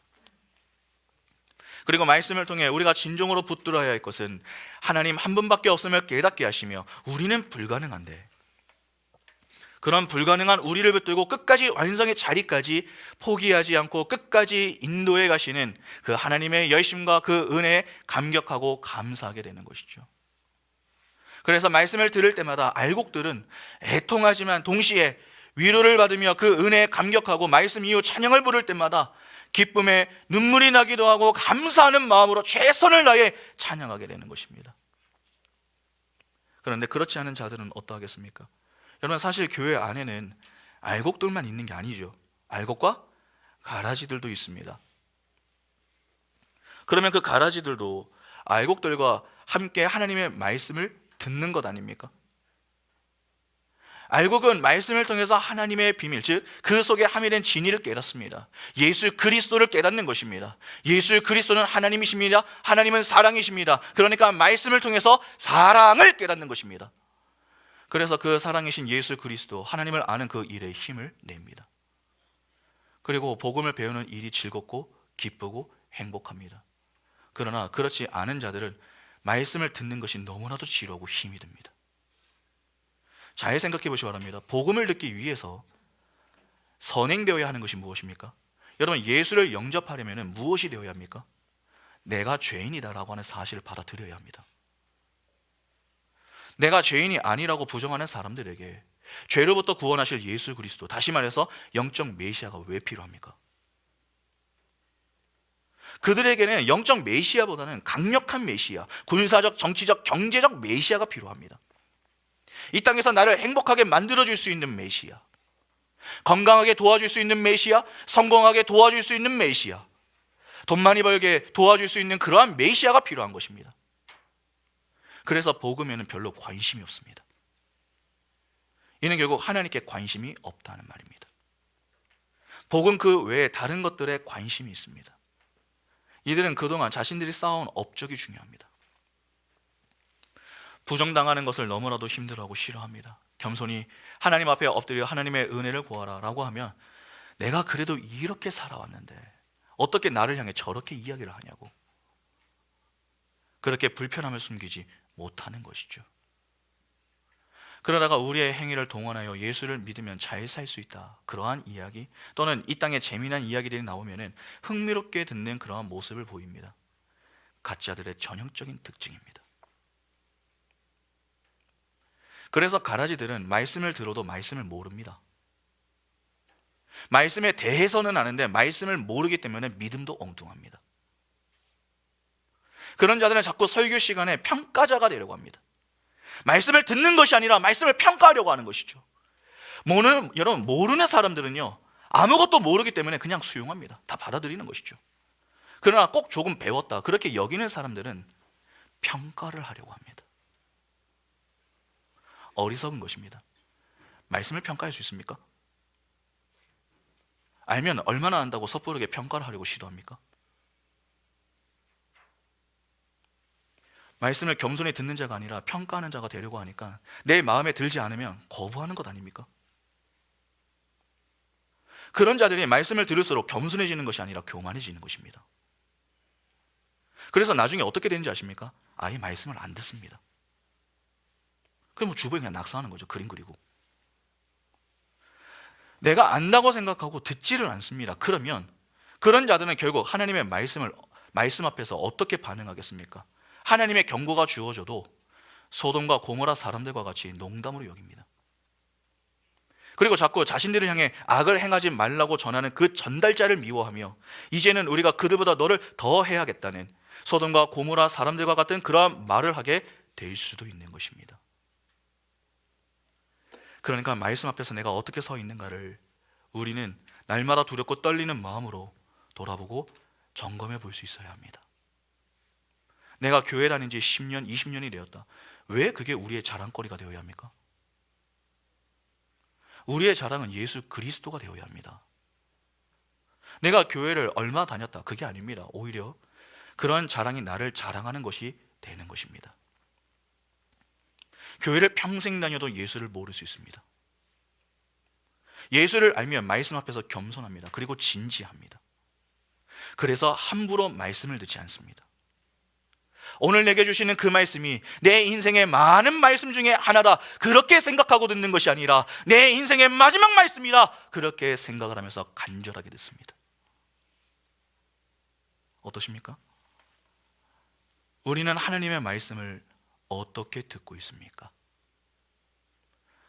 그리고 말씀을 통해 우리가 진정으로 붙들어야 할 것은 하나님 한 분밖에 없음을 깨닫게 하시며 우리는 불가능한데 그런 불가능한 우리를 붙들고 끝까지 완성의 자리까지 포기하지 않고 끝까지 인도해 가시는 그 하나님의 열심과 그 은혜에 감격하고 감사하게 되는 것이죠. 그래서 말씀을 들을 때마다 알곡들은 애통하지만 동시에 위로를 받으며 그 은혜에 감격하고 말씀 이후 찬양을 부를 때마다 기쁨에 눈물이 나기도 하고 감사하는 마음으로 최선을 다해 찬양하게 되는 것입니다. 그런데 그렇지 않은 자들은 어떠하겠습니까? 여러분 사실 교회 안에는 알곡들만 있는 게 아니죠. 알곡과 가라지들도 있습니다. 그러면 그 가라지들도 알곡들과 함께 하나님의 말씀을 듣는 것 아닙니까? 알곡은 말씀을 통해서 하나님의 비밀, 즉 그 속에 함유된 진리를 깨닫습니다. 예수 그리스도를 깨닫는 것입니다. 예수 그리스도는 하나님이십니다. 하나님은 사랑이십니다. 그러니까 말씀을 통해서 사랑을 깨닫는 것입니다. 그래서 그 사랑이신 예수 그리스도, 하나님을 아는 그 일에 힘을 냅니다. 그리고 복음을 배우는 일이 즐겁고 기쁘고 행복합니다. 그러나 그렇지 않은 자들은 말씀을 듣는 것이 너무나도 지루하고 힘이 듭니다. 잘 생각해 보시기 바랍니다. 복음을 듣기 위해서 선행되어야 하는 것이 무엇입니까? 여러분 예수를 영접하려면 무엇이 되어야 합니까? 내가 죄인이다라고 하는 사실을 받아들여야 합니다. 내가 죄인이 아니라고 부정하는 사람들에게 죄로부터 구원하실 예수 그리스도, 다시 말해서 영적 메시아가 왜 필요합니까? 그들에게는 영적 메시아보다는 강력한 메시아, 군사적, 정치적, 경제적 메시아가 필요합니다. 이 땅에서 나를 행복하게 만들어줄 수 있는 메시아, 건강하게 도와줄 수 있는 메시아, 성공하게 도와줄 수 있는 메시아, 돈 많이 벌게 도와줄 수 있는 그러한 메시아가 필요한 것입니다. 그래서 복음에는 별로 관심이 없습니다. 이는 결국 하나님께 관심이 없다는 말입니다. 복음 그 외에 다른 것들에 관심이 있습니다. 이들은 그동안 자신들이 쌓아온 업적이 중요합니다. 부정당하는 것을 너무나도 힘들어하고 싫어합니다. 겸손히 하나님 앞에 엎드려 하나님의 은혜를 구하라 라고 하면 내가 그래도 이렇게 살아왔는데 어떻게 나를 향해 저렇게 이야기를 하냐고, 그렇게 불편함을 숨기지 못하는 것이죠. 그러다가 우리의 행위를 동원하여 예수를 믿으면 잘 살 수 있다, 그러한 이야기 또는 이 땅에 재미난 이야기들이 나오면 흥미롭게 듣는 그러한 모습을 보입니다. 가짜들의 전형적인 특징입니다. 그래서 가라지들은 말씀을 들어도 말씀을 모릅니다. 말씀에 대해서는 아는데 말씀을 모르기 때문에 믿음도 엉뚱합니다. 그런 자들은 자꾸 설교 시간에 평가자가 되려고 합니다. 말씀을 듣는 것이 아니라 말씀을 평가하려고 하는 것이죠. 여러분, 모르는 사람들은요, 아무것도 모르기 때문에 그냥 수용합니다. 다 받아들이는 것이죠. 그러나 꼭 조금 배웠다, 그렇게 여기는 사람들은 평가를 하려고 합니다. 어리석은 것입니다. 말씀을 평가할 수 있습니까? 알면 얼마나 안다고 섣부르게 평가를 하려고 시도합니까? 말씀을 겸손히 듣는 자가 아니라 평가하는 자가 되려고 하니까 내 마음에 들지 않으면 거부하는 것 아닙니까? 그런 자들이 말씀을 들을수록 겸손해지는 것이 아니라 교만해지는 것입니다. 그래서 나중에 어떻게 되는지 아십니까? 아예 말씀을 안 듣습니다. 그럼 주부에 그냥 낙서하는 거죠. 그림 그리고. 내가 안다고 생각하고 듣지를 않습니다. 그러면 그런 자들은 결국 하나님의 말씀 앞에서 어떻게 반응하겠습니까? 하나님의 경고가 주어져도 소돔과 고모라 사람들과 같이 농담으로 여깁니다. 그리고 자꾸 자신들을 향해 악을 행하지 말라고 전하는 그 전달자를 미워하며 이제는 우리가 그들보다 너를 더 해야겠다는 소돔과 고모라 사람들과 같은 그러한 말을 하게 될 수도 있는 것입니다. 그러니까 말씀 앞에서 내가 어떻게 서 있는가를 우리는 날마다 두렵고 떨리는 마음으로 돌아보고 점검해 볼 수 있어야 합니다. 내가 교회 다닌 지 10년, 20년이 되었다. 왜 그게 우리의 자랑거리가 되어야 합니까? 우리의 자랑은 예수 그리스도가 되어야 합니다. 내가 교회를 얼마 다녔다, 그게 아닙니다. 오히려 그런 자랑이 나를 자랑하는 것이 되는 것입니다. 교회를 평생 다녀도 예수를 모를 수 있습니다. 예수를 알면 말씀 앞에서 겸손합니다. 그리고 진지합니다. 그래서 함부로 말씀을 듣지 않습니다. 오늘 내게 주시는 그 말씀이 내 인생의 많은 말씀 중에 하나다, 그렇게 생각하고 듣는 것이 아니라 내 인생의 마지막 말씀이다, 그렇게 생각을 하면서 간절하게 듣습니다. 어떠십니까? 우리는 하나님의 말씀을 어떻게 듣고 있습니까?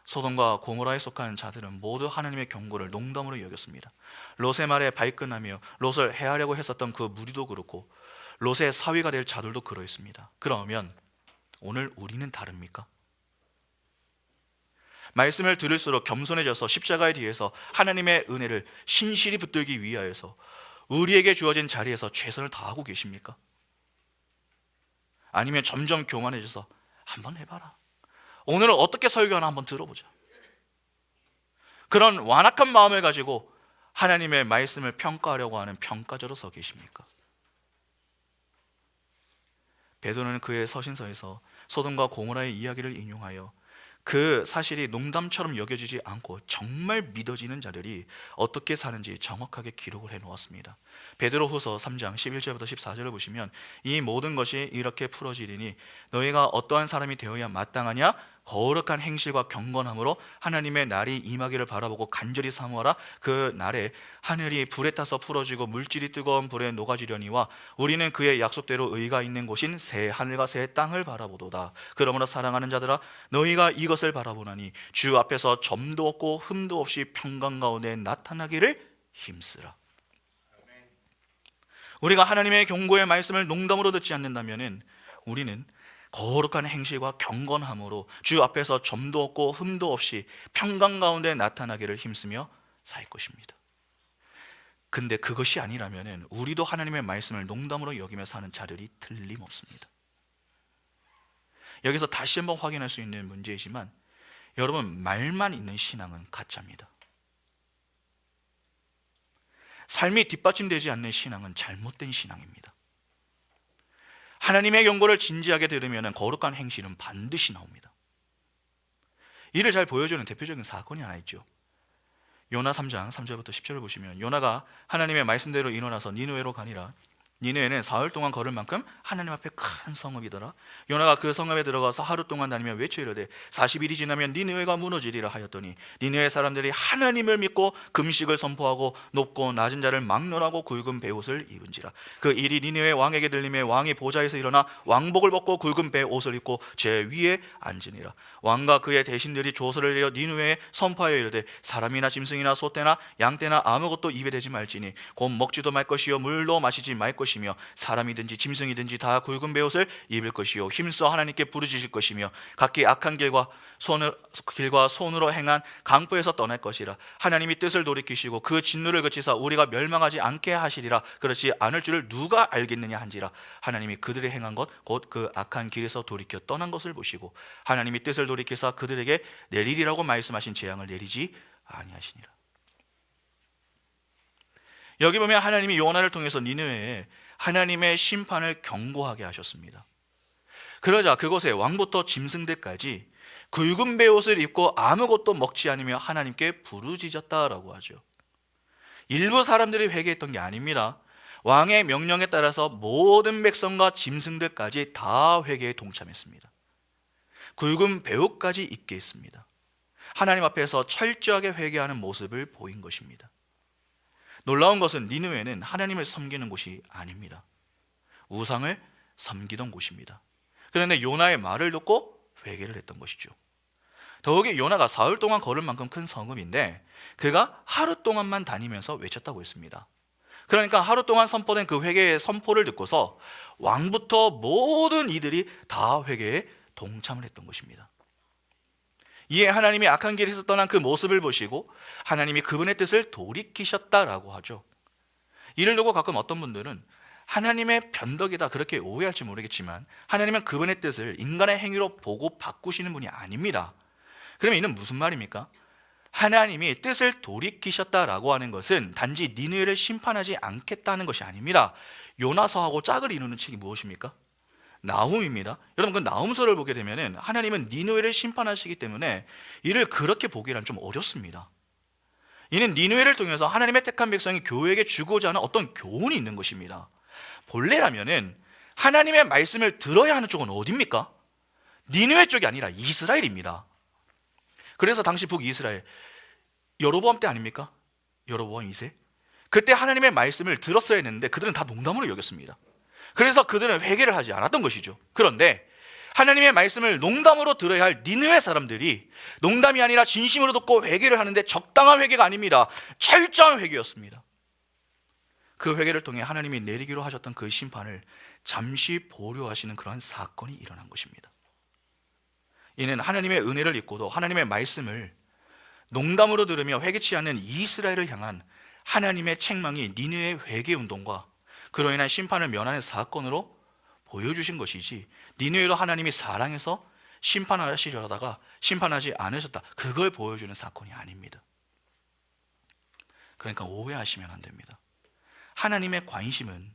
소돔과 고모라에 속한 자들은 모두 하나님의 경고를 농담으로 여겼습니다. 롯의 말에 발끈하며 롯을 해하려고 했었던 그 무리도 그렇고 롯의 사위가 될 자들도 그러했습니다. 그러면 오늘 우리는 다릅니까? 말씀을 들을수록 겸손해져서 십자가의 뒤에서 하나님의 은혜를 신실히 붙들기 위하여서 우리에게 주어진 자리에서 최선을 다하고 계십니까? 아니면 점점 교만해져서 한번 해봐라, 오늘은 어떻게 설교하나 한번 들어보자, 그런 완악한 마음을 가지고 하나님의 말씀을 평가하려고 하는 평가자로 서 계십니까? 베드로는 그의 서신서에서 소돔과 고모라의 이야기를 인용하여 그 사실이 농담처럼 여겨지지 않고 정말 믿어지는 자들이 어떻게 사는지 정확하게 기록을 해놓았습니다. 베드로후서 3장 11절부터 14절을 보시면 이 모든 것이 이렇게 풀어지리니 너희가 어떠한 사람이 되어야 마땅하냐? 거룩한 행실과 경건함으로 하나님의 날이 임하기를 바라보고 간절히 사모하라. 그 날에 하늘이 불에 타서 풀어지고 물질이 뜨거운 불에 녹아지려니와 우리는 그의 약속대로 의가 있는 곳인 새 하늘과 새 땅을 바라보도다. 그러므로 사랑하는 자들아, 너희가 이것을 바라보나니 주 앞에서 점도 없고 흠도 없이 평강 가운데 나타나기를 힘쓰라. 우리가 하나님의 경고의 말씀을 농담으로 듣지 않는다면 우리는 거룩한 행실과 경건함으로 주 앞에서 점도 없고 흠도 없이 평강 가운데 나타나기를 힘쓰며 살 것입니다. 근데 그것이 아니라면 우리도 하나님의 말씀을 농담으로 여기며 사는 자들이 틀림없습니다. 여기서 다시 한번 확인할 수 있는 문제이지만 여러분, 말만 있는 신앙은 가짜입니다. 삶이 뒷받침되지 않는 신앙은 잘못된 신앙입니다. 하나님의 경고를 진지하게 들으면 거룩한 행실은 반드시 나옵니다. 이를 잘 보여주는 대표적인 사건이 하나 있죠. 요나 3장 3절부터 10절을 보시면 요나가 하나님의 말씀대로 일어나서 니느웨로 가니라. 니느웨는 사흘 동안 걸을 만큼 하나님 앞에 큰 성읍이더라. 요나가 그 성읍에 들어가서 하루 동안 다니며 외쳐 이르되 40일이 지나면 니느웨가 무너지리라 하였더니 니느웨 사람들이 하나님을 믿고 금식을 선포하고 높고 낮은 자를 막론하고 굵은 베옷을 입은지라. 그 일이 니느웨 왕에게 들림에 왕이 보좌에서 일어나 왕복을 벗고 굵은 베옷을 입고 제 위에 앉으니라. 왕과 그의 대신들이 조서를 내려 니느웨에 선포하여 이르되 사람이나 짐승이나 소떼나 양떼나 아무것도 입에 대지 말지니 곧 먹지도 말 것이요 물도 마시지 말 것이며 사람이든지 짐승이든지 다 굵은 베옷을 입을 것이요 힘써 하나님께 부르짖을 것이며 각기 악한 길과 손으로 행한 강포에서 떠날 것이라. 하나님이 뜻을 돌이키시고 그 진노를 그치사 우리가 멸망하지 않게 하시리라. 그렇지 않을 줄을 누가 알겠느냐 한지라. 하나님이 그들이 행한 것 곧 그 악한 길에서 돌이켜 떠난 것을 보시고 하나님이 뜻을 돌이키사 그들에게 내리리라고 말씀하신 재앙을 내리지 아니하시니라. 여기 보면 하나님이 요나를 통해서 니느웨에 하나님의 심판을 경고하게 하셨습니다. 그러자 그곳에 왕부터 짐승들까지 굵은 베옷을 입고 아무것도 먹지 않으며 하나님께 부르짖었다라고 하죠. 일부 사람들이 회개했던 게 아닙니다. 왕의 명령에 따라서 모든 백성과 짐승들까지 다 회개에 동참했습니다. 굵은 베옷까지 입게 했습니다. 하나님 앞에서 철저하게 회개하는 모습을 보인 것입니다. 놀라운 것은 니느웨는 하나님을 섬기는 곳이 아닙니다. 우상을 섬기던 곳입니다. 그런데 요나의 말을 듣고 회개를 했던 것이죠. 더욱이 요나가 사흘 동안 걸을 만큼 큰 성읍인데 그가 하루 동안만 다니면서 외쳤다고 했습니다. 그러니까 하루 동안 선포된 그 회개의 선포를 듣고서 왕부터 모든 이들이 다 회개에 동참을 했던 것입니다. 이에 하나님이 악한 길에서 떠난 그 모습을 보시고 하나님이 그분의 뜻을 돌이키셨다라고 하죠. 이를 두고 가끔 어떤 분들은 하나님의 변덕이다 그렇게 오해할지 모르겠지만 하나님은 그분의 뜻을 인간의 행위로 보고 바꾸시는 분이 아닙니다. 그러면 이는 무슨 말입니까? 하나님이 뜻을 돌이키셨다라고 하는 것은 단지 니느웨를 심판하지 않겠다는 것이 아닙니다. 요나서하고 짝을 이루는 책이 무엇입니까? 나훔입니다. 여러분 그 나훔서를 보게 되면 하나님은 니느웨를 심판하시기 때문에 이를 그렇게 보기란 좀 어렵습니다. 이는 니느웨를 통해서 하나님의 택한 백성이 교회에게 주고자 하는 어떤 교훈이 있는 것입니다. 본래라면은 하나님의 말씀을 들어야 하는 쪽은 어디입니까? 니느웨 쪽이 아니라 이스라엘입니다. 그래서 당시 북이스라엘 여로보암 때 아닙니까? 여로보암 2세 그때 하나님의 말씀을 들었어야 했는데 그들은 다 농담으로 여겼습니다. 그래서 그들은 회개를 하지 않았던 것이죠. 그런데 하나님의 말씀을 농담으로 들어야 할 니느웨 사람들이 농담이 아니라 진심으로 듣고 회개를 하는데 적당한 회개가 아닙니다. 철저한 회개였습니다. 그 회개를 통해 하나님이 내리기로 하셨던 그 심판을 잠시 보류하시는 그런 사건이 일어난 것입니다. 이는 하나님의 은혜를 입고도 하나님의 말씀을 농담으로 들으며 회개치 않는 이스라엘을 향한 하나님의 책망이 니느웨 회개 운동과 그로 인한 심판을 면하는 사건으로 보여주신 것이지 니느웨로 하나님이 사랑해서 심판하시려 하다가 심판하지 않으셨다 그걸 보여주는 사건이 아닙니다. 그러니까 오해하시면 안 됩니다. 하나님의 관심은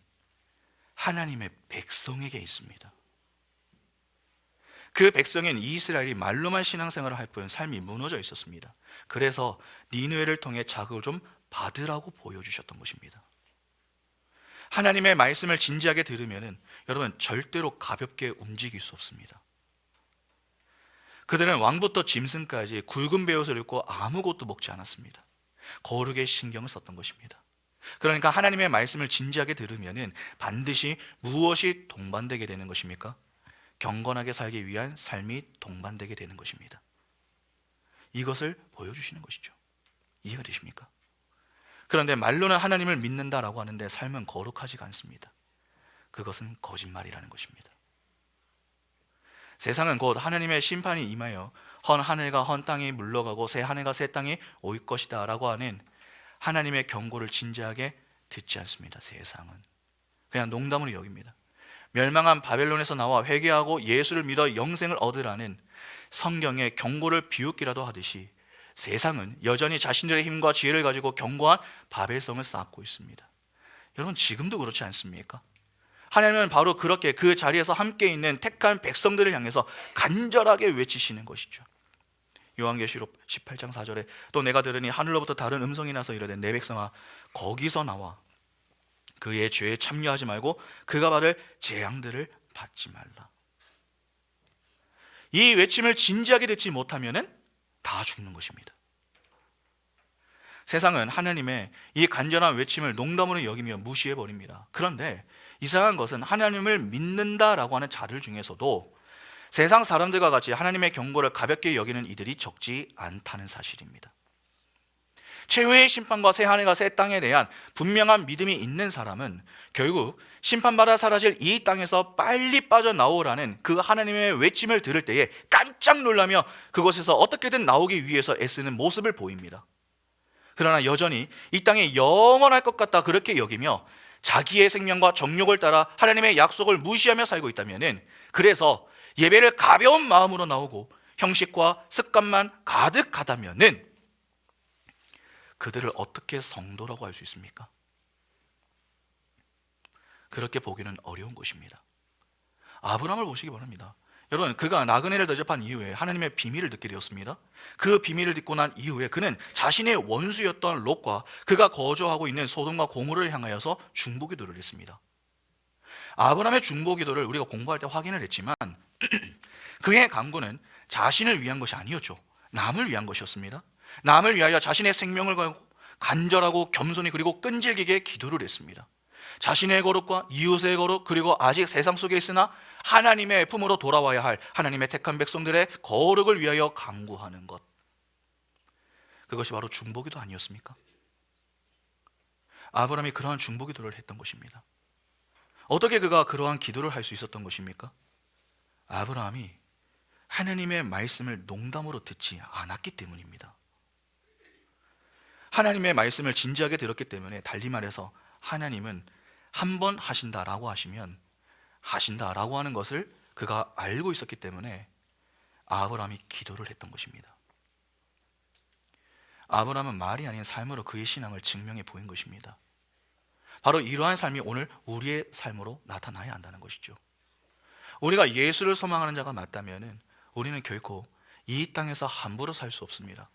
하나님의 백성에게 있습니다. 그 백성인 이스라엘이 말로만 신앙생활을 할 뿐 삶이 무너져 있었습니다. 그래서 니느웨를 통해 자극을 좀 받으라고 보여주셨던 것입니다. 하나님의 말씀을 진지하게 들으면 여러분 절대로 가볍게 움직일 수 없습니다. 그들은 왕부터 짐승까지 굵은 베옷을 입고 아무것도 먹지 않았습니다. 거룩에 신경을 썼던 것입니다. 그러니까 하나님의 말씀을 진지하게 들으면 반드시 무엇이 동반되게 되는 것입니까? 경건하게 살기 위한 삶이 동반되게 되는 것입니다. 이것을 보여주시는 것이죠. 이해가 되십니까? 그런데 말로는 하나님을 믿는다라고 하는데 삶은 거룩하지가 않습니다. 그것은 거짓말이라는 것입니다. 세상은 곧 하나님의 심판이 임하여 헌 하늘과 헌 땅이 물러가고 새 하늘과 새 땅이 올 것이다 라고 하는 하나님의 경고를 진지하게 듣지 않습니다. 세상은 그냥 농담으로 여깁니다. 멸망한 바벨론에서 나와 회개하고 예수를 믿어 영생을 얻으라는 성경의 경고를 비웃기라도 하듯이 세상은 여전히 자신들의 힘과 지혜를 가지고 견고한 바벨성을 쌓고 있습니다. 여러분 지금도 그렇지 않습니까? 하나님은 바로 그렇게 그 자리에서 함께 있는 택한 백성들을 향해서 간절하게 외치시는 것이죠. 요한계시록 18장 4절에 또 내가 들으니 하늘로부터 다른 음성이 나서 이르되 내 백성아 거기서 나와 그의 죄에 참여하지 말고 그가 받을 재앙들을 받지 말라. 이 외침을 진지하게 듣지 못하면은 다 죽는 것입니다. 세상은 하나님의 이 간절한 외침을 농담으로 여기며 무시해 버립니다. 그런데 이상한 것은 하나님을 믿는다라고 하는 자들 중에서도 세상 사람들과 같이 하나님의 경고를 가볍게 여기는 이들이 적지 않다는 사실입니다. 최후의 심판과 새 하늘과 새 땅에 대한 분명한 믿음이 있는 사람은 결국 심판받아 사라질 이 땅에서 빨리 빠져나오라는 그 하나님의 외침을 들을 때에 깜짝 놀라며 그곳에서 어떻게든 나오기 위해서 애쓰는 모습을 보입니다. 그러나 여전히 이 땅에 영원할 것 같다 그렇게 여기며 자기의 생명과 정욕을 따라 하나님의 약속을 무시하며 살고 있다면, 그래서 예배를 가벼운 마음으로 나오고 형식과 습관만 가득하다면은 그들을 어떻게 성도라고 할 수 있습니까? 그렇게 보기는 어려운 것입니다. 아브라함을 보시기 바랍니다. 여러분, 그가 나그네를 대접한 이후에 하나님의 비밀을 듣게 되었습니다. 그 비밀을 듣고 난 이후에 그는 자신의 원수였던 롯과 그가 거주하고 있는 소돔과 고모를 향하여서 중보기도를 했습니다. 아브라함의 중보기도를 우리가 공부할 때 확인을 했지만 그의 간구는 자신을 위한 것이 아니었죠. 남을 위한 것이었습니다. 남을 위하여 자신의 생명을 걸고 간절하고 겸손히 그리고 끈질기게 기도를 했습니다. 자신의 거룩과 이웃의 거룩, 그리고 아직 세상 속에 있으나 하나님의 품으로 돌아와야 할 하나님의 택한 백성들의 거룩을 위하여 간구하는 것, 그것이 바로 중보기도 아니었습니까? 아브라함이 그러한 중보기도를 했던 것입니다. 어떻게 그가 그러한 기도를 할 수 있었던 것입니까? 아브라함이 하나님의 말씀을 농담으로 듣지 않았기 때문입니다. 하나님의 말씀을 진지하게 들었기 때문에, 달리 말해서 하나님은 한 번 하신다라고 하시면 하신다라고 하는 것을 그가 알고 있었기 때문에 아브라함이 기도를 했던 것입니다. 아브라함은 말이 아닌 삶으로 그의 신앙을 증명해 보인 것입니다. 바로 이러한 삶이 오늘 우리의 삶으로 나타나야 한다는 것이죠. 우리가 예수를 소망하는 자가 맞다면 우리는 결코 이 땅에서 함부로 살 수 없습니다.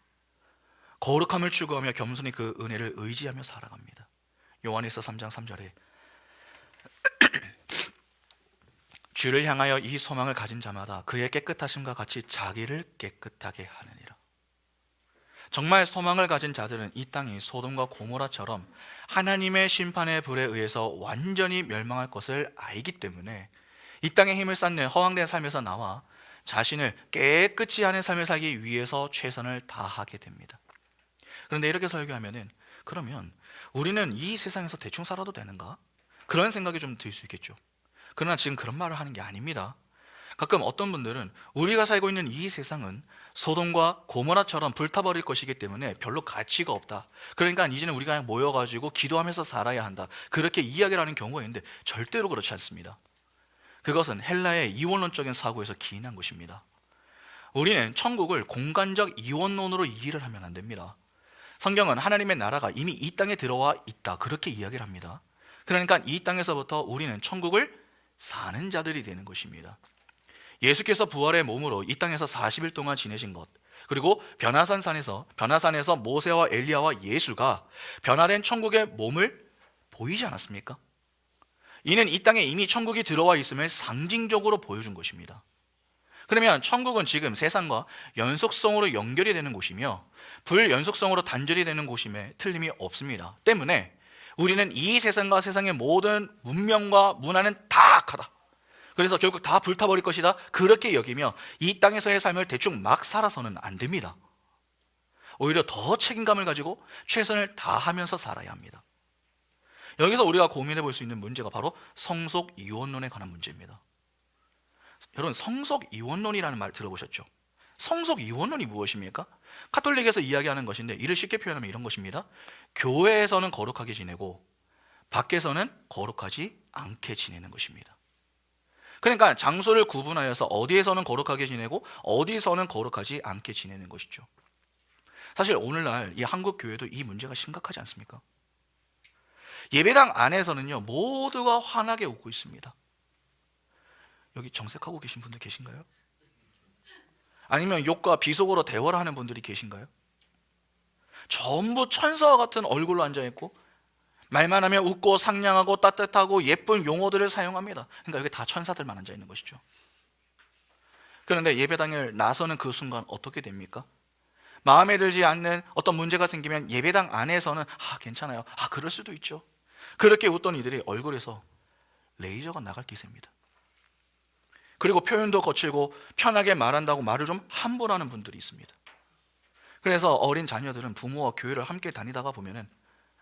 거룩함을 추구하며 겸손히 그 은혜를 의지하며 살아갑니다. 요한일서 3장 3절에 주를 향하여 이 소망을 가진 자마다 그의 깨끗하심과 같이 자기를 깨끗하게 하느니라. 정말 소망을 가진 자들은 이 땅이 소돔과 고모라처럼 하나님의 심판의 불에 의해서 완전히 멸망할 것을 알기 때문에 이 땅에 힘을 쌓는 허황된 삶에서 나와 자신을 깨끗이 하는 삶을 살기 위해서 최선을 다하게 됩니다. 그런데 이렇게 설교하면은, 그러면 우리는 이 세상에서 대충 살아도 되는가? 그런 생각이 좀 들 수 있겠죠. 그러나 지금 그런 말을 하는 게 아닙니다. 가끔 어떤 분들은 우리가 살고 있는 이 세상은 소돔과 고모라처럼 불타버릴 것이기 때문에 별로 가치가 없다, 그러니까 이제는 우리가 그냥 모여가지고 기도하면서 살아야 한다, 그렇게 이야기를 하는 경우가 있는데 절대로 그렇지 않습니다. 그것은 헬라의 이원론적인 사고에서 기인한 것입니다. 우리는 천국을 공간적 이원론으로 이해를 하면 안 됩니다. 성경은 하나님의 나라가 이미 이 땅에 들어와 있다, 그렇게 이야기를 합니다. 그러니까 이 땅에서부터 우리는 천국을 사는 자들이 되는 것입니다. 예수께서 부활의 몸으로 이 땅에서 40일 동안 지내신 것, 그리고 변화산에서 모세와 엘리야와 예수가 변화된 천국의 몸을 보이지 않았습니까? 이는 이 땅에 이미 천국이 들어와 있음을 상징적으로 보여준 것입니다. 그러면 천국은 지금 세상과 연속성으로 연결이 되는 곳이며 불연속성으로 단절이 되는 곳임에 틀림이 없습니다. 때문에 우리는 이 세상과 세상의 모든 문명과 문화는 다 악하다, 그래서 결국 다 불타버릴 것이다, 그렇게 여기며 이 땅에서의 삶을 대충 막 살아서는 안 됩니다. 오히려 더 책임감을 가지고 최선을 다하면서 살아야 합니다. 여기서 우리가 고민해 볼 수 있는 문제가 바로 성속 이원론에 관한 문제입니다. 여러분, 성속 이원론이라는 말 들어보셨죠? 성속 이원론이 무엇입니까? 카톨릭에서 이야기하는 것인데, 이를 쉽게 표현하면 이런 것입니다. 교회에서는 거룩하게 지내고 밖에서는 거룩하지 않게 지내는 것입니다. 그러니까 장소를 구분하여서 어디에서는 거룩하게 지내고 어디서는 거룩하지 않게 지내는 것이죠. 사실 오늘날 이 한국 교회도 이 문제가 심각하지 않습니까? 예배당 안에서는요, 모두가 환하게 웃고 있습니다. 여기 정색하고 계신 분들 계신가요? 아니면 욕과 비속어로 대화를 하는 분들이 계신가요? 전부 천사와 같은 얼굴로 앉아있고 말만 하면 웃고 상냥하고 따뜻하고 예쁜 용어들을 사용합니다. 그러니까 여기 다 천사들만 앉아 있는 것이죠. 그런데 예배당을 나서는 그 순간 어떻게 됩니까? 마음에 들지 않는 어떤 문제가 생기면 예배당 안에서는 괜찮아요, 그럴 수도 있죠, 그렇게 웃던 이들이 얼굴에서 레이저가 나갈 기세입니다. 그리고 표현도 거칠고 편하게 말한다고 말을 좀 함부로 하는 분들이 있습니다. 그래서 어린 자녀들은 부모와 교회를 함께 다니다가 보면은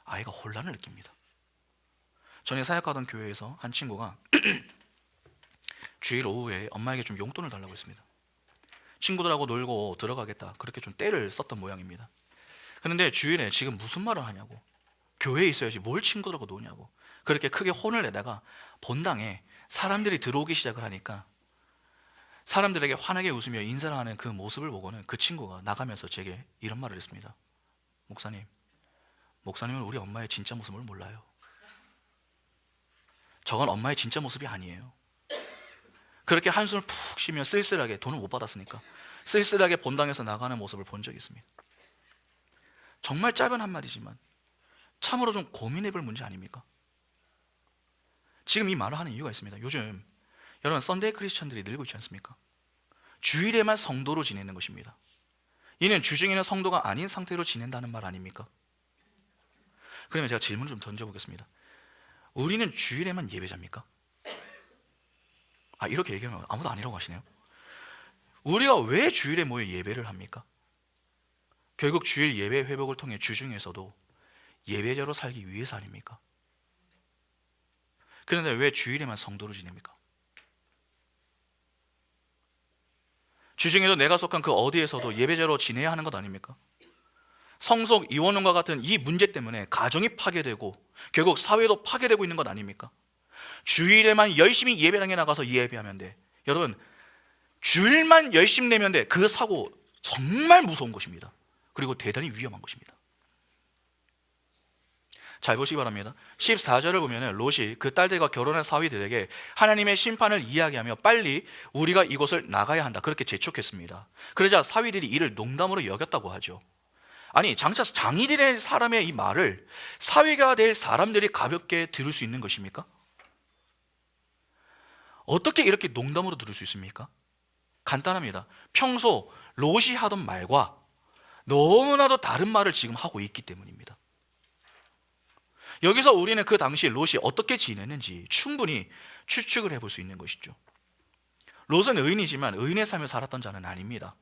아이가 혼란을 느낍니다. 전에 사역하던 교회에서 한 친구가 주일 오후에 엄마에게 좀 용돈을 달라고 했습니다. 친구들하고 놀고 들어가겠다, 그렇게 좀 떼를 썼던 모양입니다. 그런데 주일에 지금 무슨 말을 하냐고, 교회에 있어야지 뭘 친구들하고 노냐고 그렇게 크게 혼을 내다가 본당에 사람들이 들어오기 시작을 하니까 사람들에게 환하게 웃으며 인사를 하는 그 모습을 보고는 그 친구가 나가면서 제게 이런 말을 했습니다. 목사님은 우리 엄마의 진짜 모습을 몰라요. 저건 엄마의 진짜 모습이 아니에요. 그렇게 한숨을 푹 쉬며 쓸쓸하게, 돈을 못 받았으니까 쓸쓸하게 본당에서 나가는 모습을 본 적이 있습니다. 정말 짧은 한마디지만 참으로 좀 고민해볼 문제 아닙니까? 지금 이 말을 하는 이유가 있습니다. 요즘 여러분 썬데이 크리스천들이 늘고 있지 않습니까? 주일에만 성도로 지내는 것입니다. 이는 주중에는 성도가 아닌 상태로 지낸다는 말 아닙니까? 그러면 제가 질문을 좀 던져보겠습니다. 우리는 주일에만 예배자입니까? 이렇게 얘기하면 아무도 아니라고 하시네요. 우리가 왜 주일에 모여 예배를 합니까? 결국 주일 예배 회복을 통해 주중에서도 예배자로 살기 위해서 아닙니까? 그런데 왜 주일에만 성도로 지냅니까? 주중에도 내가 속한 그 어디에서도 예배자로 지내야 하는 것 아닙니까? 성속 이원론과 같은 이 문제 때문에 가정이 파괴되고 결국 사회도 파괴되고 있는 것 아닙니까? 주일에만 열심히 예배당에 나가서 예배하면 돼. 여러분, 주일만 열심히 내면 돼. 그 사고 정말 무서운 것입니다. 그리고 대단히 위험한 것입니다. 잘 보시기 바랍니다. 14절을 보면 롯이 그 딸들과 결혼한 사위들에게 하나님의 심판을 이야기하며 빨리 우리가 이곳을 나가야 한다, 그렇게 재촉했습니다. 그러자 사위들이 이를 농담으로 여겼다고 하죠. 아니, 장차 장이 될 사람의 이 말을 사위가 될 사람들이 가볍게 들을 수 있는 것입니까? 어떻게 이렇게 농담으로 들을 수 있습니까? 간단합니다. 평소 롯이 하던 말과 너무나도 다른 말을 지금 하고 있기 때문입니다. 여기서 우리는 그 당시 롯이 어떻게 지냈는지 충분히 추측을 해볼 수 있는 것이죠. 롯은 의인이지만 의인의 삶을 살았던 자는 아닙니다.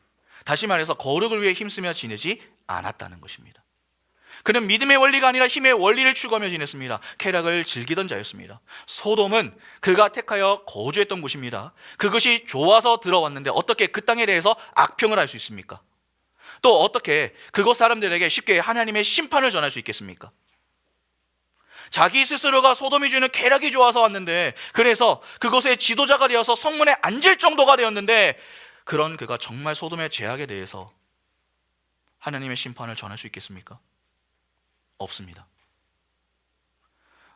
다시 말해서 거룩을 위해 힘쓰며 지내지 않았다는 것입니다. 그는 믿음의 원리가 아니라 힘의 원리를 추구하며 지냈습니다. 쾌락을 즐기던 자였습니다. 소돔은 그가 택하여 거주했던 곳입니다. 그것이 좋아서 들어왔는데 어떻게 그 땅에 대해서 악평을 할 수 있습니까? 또 어떻게 그곳 사람들에게 쉽게 하나님의 심판을 전할 수 있겠습니까? 자기 스스로가 소돔이 주는 쾌락이 좋아서 왔는데, 그래서 그곳의 지도자가 되어서 성문에 앉을 정도가 되었는데, 그런 그가 정말 소돔의 죄악에 대해서 하나님의 심판을 전할 수 있겠습니까? 없습니다.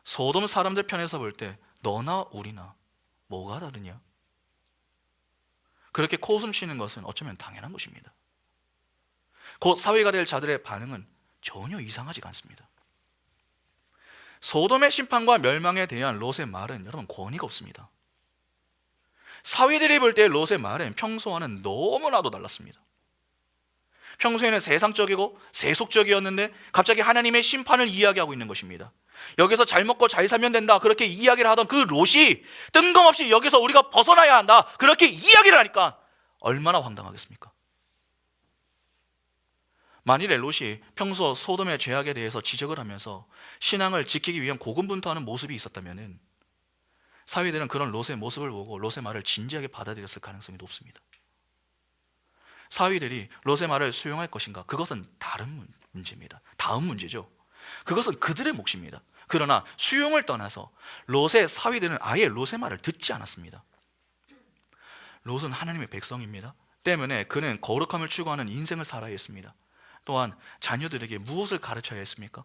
소돔 사람들 편에서 볼 때 너나 우리나 뭐가 다르냐? 그렇게 코웃음 치는 것은 어쩌면 당연한 것입니다. 곧 사회가 될 자들의 반응은 전혀 이상하지가 않습니다. 소돔의 심판과 멸망에 대한 롯의 말은 여러분 권위가 없습니다. 사위들이 볼 때 롯의 말은 평소와는 너무나도 달랐습니다. 평소에는 세상적이고 세속적이었는데 갑자기 하나님의 심판을 이야기하고 있는 것입니다. 여기서 잘 먹고 잘 살면 된다, 그렇게 이야기를 하던 그 롯이 뜬금없이 여기서 우리가 벗어나야 한다, 그렇게 이야기를 하니까 얼마나 황당하겠습니까? 만일에 롯이 평소 소돔의 죄악에 대해서 지적을 하면서 신앙을 지키기 위한 고군분투하는 모습이 있었다면 사위들은 그런 롯의 모습을 보고 롯의 말을 진지하게 받아들였을 가능성이 높습니다. 사위들이 롯의 말을 수용할 것인가? 그것은 다른 문제입니다. 다음 문제죠. 그것은 그들의 몫입니다. 그러나 수용을 떠나서 롯의 사위들은 아예 롯의 말을 듣지 않았습니다. 롯은 하나님의 백성입니다. 때문에 그는 거룩함을 추구하는 인생을 살아야 했습니다. 또한 자녀들에게 무엇을 가르쳐야 했습니까?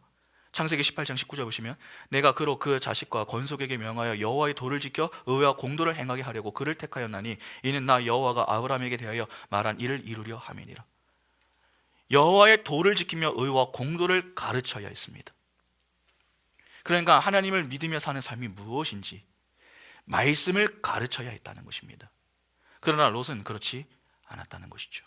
창세기 18장 19절 보시면 내가 그로 그 자식과 건속에게 명하여 여호와의 도를 지켜 의와 공도를 행하게 하려고 그를 택하였나니 이는 나 여호와가 아브라함에게 대하여 말한 일을 이루려 함이니라. 여호와의 도를 지키며 의와 공도를 가르쳐야 했습니다. 그러니까 하나님을 믿으며 사는 삶이 무엇인지 말씀을 가르쳐야 했다는 것입니다. 그러나 롯은 그렇지 않았다는 것이죠.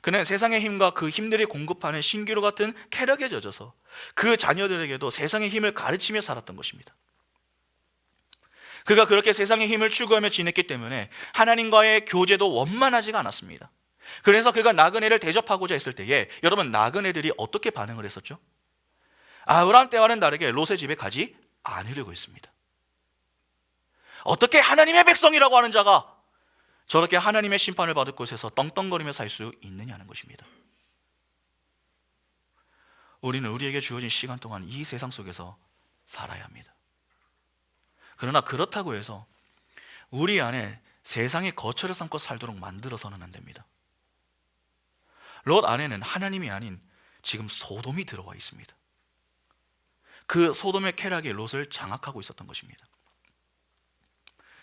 그는 세상의 힘과 그 힘들이 공급하는 신기루 같은 쾌락에 젖어서 그 자녀들에게도 세상의 힘을 가르치며 살았던 것입니다. 그가 그렇게 세상의 힘을 추구하며 지냈기 때문에 하나님과의 교제도 원만하지가 않았습니다. 그래서 그가 나그네를 대접하고자 했을 때에 여러분, 나그네들이 어떻게 반응을 했었죠? 아브라함 때와는 다르게 롯의 집에 가지 않으려고 했습니다. 어떻게 하나님의 백성이라고 하는 자가 저렇게 하나님의 심판을 받을 곳에서 떵떵거리며 살 수 있느냐는 것입니다. 우리는 우리에게 주어진 시간 동안 이 세상 속에서 살아야 합니다. 그러나 그렇다고 해서 우리 안에 세상의 거처를 삼고 살도록 만들어서는 안 됩니다. 롯 안에는 하나님이 아닌 지금 소돔이 들어와 있습니다. 그 소돔의 쾌락이 롯을 장악하고 있었던 것입니다.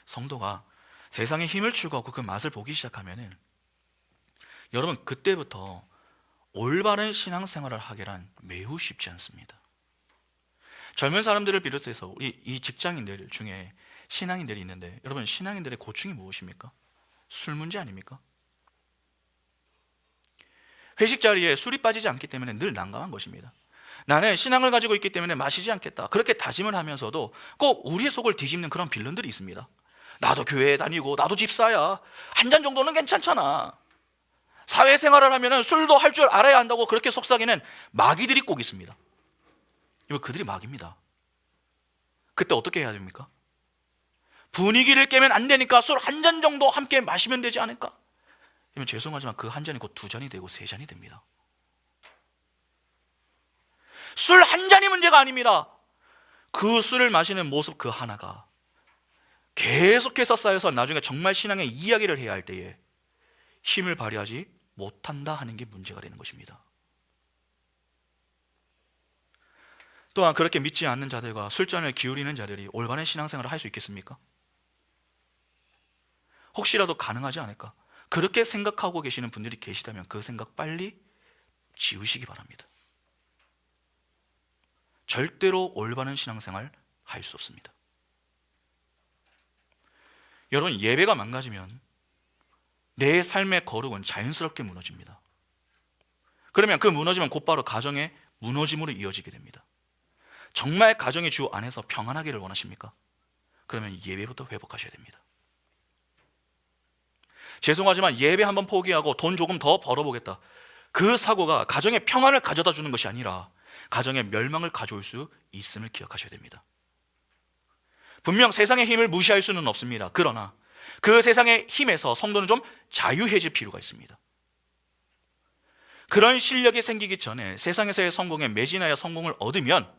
성도가 세상의 힘을 추구하고 그 맛을 보기 시작하면은 여러분, 그때부터 올바른 신앙생활을 하기란 매우 쉽지 않습니다. 젊은 사람들을 비롯해서 우리 이 직장인들 중에 신앙인들이 있는데, 여러분, 신앙인들의 고충이 무엇입니까? 술 문제 아닙니까? 회식 자리에 술이 빠지지 않기 때문에 늘 난감한 것입니다. 나는 신앙을 가지고 있기 때문에 마시지 않겠다, 그렇게 다짐을 하면서도 꼭 우리의 속을 뒤집는 그런 빌런들이 있습니다. 나도 교회에 다니고 나도 집사야, 한 잔 정도는 괜찮잖아. 사회생활을 하면 술도 할 줄 알아야 한다고 그렇게 속삭이는 마귀들이 꼭 있습니다. 이거 그들이 마귀입니다. 그때 어떻게 해야 됩니까? 분위기를 깨면 안 되니까 술 한 잔 정도 함께 마시면 되지 않을까? 그러면 죄송하지만 그 한 잔이 곧 두 잔이 되고 세 잔이 됩니다. 술 한 잔이 문제가 아닙니다. 그 술을 마시는 모습 그 하나가 계속해서 쌓여서 나중에 정말 신앙의 이야기를 해야 할 때에 힘을 발휘하지 못한다 하는 게 문제가 되는 것입니다. 또한 그렇게 믿지 않는 자들과 술잔을 기울이는 자들이 올바른 신앙생활을 할 수 있겠습니까? 혹시라도 가능하지 않을까? 그렇게 생각하고 계시는 분들이 계시다면 그 생각 빨리 지우시기 바랍니다. 절대로 올바른 신앙생활 할 수 없습니다. 여러분, 예배가 망가지면 내 삶의 거룩은 자연스럽게 무너집니다. 그러면 그 무너지면 곧바로 가정의 무너짐으로 이어지게 됩니다. 정말 가정의 주 안에서 평안하기를 원하십니까? 그러면 예배부터 회복하셔야 됩니다. 죄송하지만 예배 한번 포기하고 돈 조금 더 벌어보겠다, 그 사고가 가정의 평안을 가져다 주는 것이 아니라 가정의 멸망을 가져올 수 있음을 기억하셔야 됩니다. 분명 세상의 힘을 무시할 수는 없습니다. 그러나 그 세상의 힘에서 성도는 좀 자유해질 필요가 있습니다. 그런 실력이 생기기 전에 세상에서의 성공에 매진하여 성공을 얻으면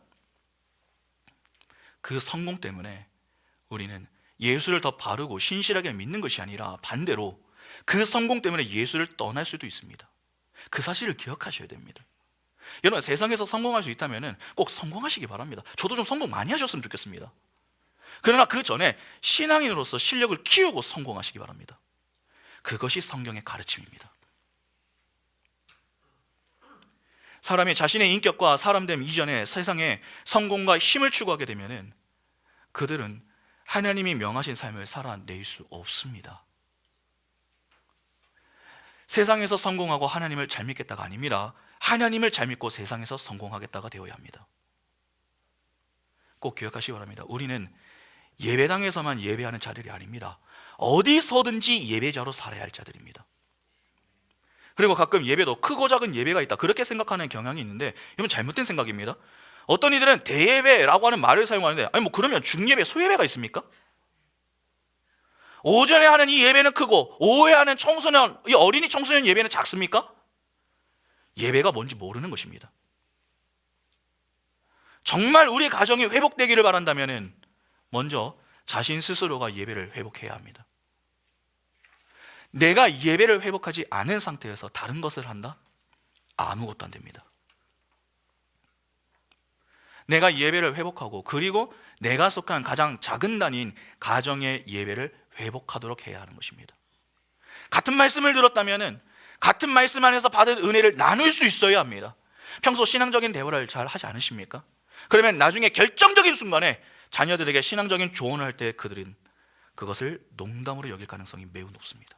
그 성공 때문에 우리는 예수를 더 바르고 신실하게 믿는 것이 아니라 반대로 그 성공 때문에 예수를 떠날 수도 있습니다. 그 사실을 기억하셔야 됩니다. 여러분, 세상에서 성공할 수 있다면 꼭 성공하시기 바랍니다. 저도 좀 성공 많이 하셨으면 좋겠습니다. 그러나 그 전에 신앙인으로서 실력을 키우고 성공하시기 바랍니다. 그것이 성경의 가르침입니다. 사람이 자신의 인격과 사람됨 이전에 세상의 성공과 힘을 추구하게 되면 그들은 하나님이 명하신 삶을 살아낼 수 없습니다. 세상에서 성공하고 하나님을 잘 믿겠다가 아닙니다. 하나님을 잘 믿고 세상에서 성공하겠다가 되어야 합니다. 꼭 기억하시기 바랍니다. 우리는 예배당에서만 예배하는 자들이 아닙니다. 어디서든지 예배자로 살아야 할 자들입니다. 그리고 가끔 예배도 크고 작은 예배가 있다, 그렇게 생각하는 경향이 있는데 이건 잘못된 생각입니다. 어떤 이들은 대예배라고 하는 말을 사용하는데, 아니 뭐 그러면 중예배, 소예배가 있습니까? 오전에 하는 이 예배는 크고 오후에 하는 청소년, 이 어린이 청소년 예배는 작습니까? 예배가 뭔지 모르는 것입니다. 정말 우리 가정이 회복되기를 바란다면 먼저 자신 스스로가 예배를 회복해야 합니다. 내가 예배를 회복하지 않은 상태에서 다른 것을 한다? 아무것도 안 됩니다. 내가 예배를 회복하고 그리고 내가 속한 가장 작은 단위인 가정의 예배를 회복하도록 해야 하는 것입니다. 같은 말씀을 들었다면 같은 말씀 안에서 받은 은혜를 나눌 수 있어야 합니다. 평소 신앙적인 대화를 잘 하지 않으십니까? 그러면 나중에 결정적인 순간에 자녀들에게 신앙적인 조언을 할 때 그들은 그것을 농담으로 여길 가능성이 매우 높습니다.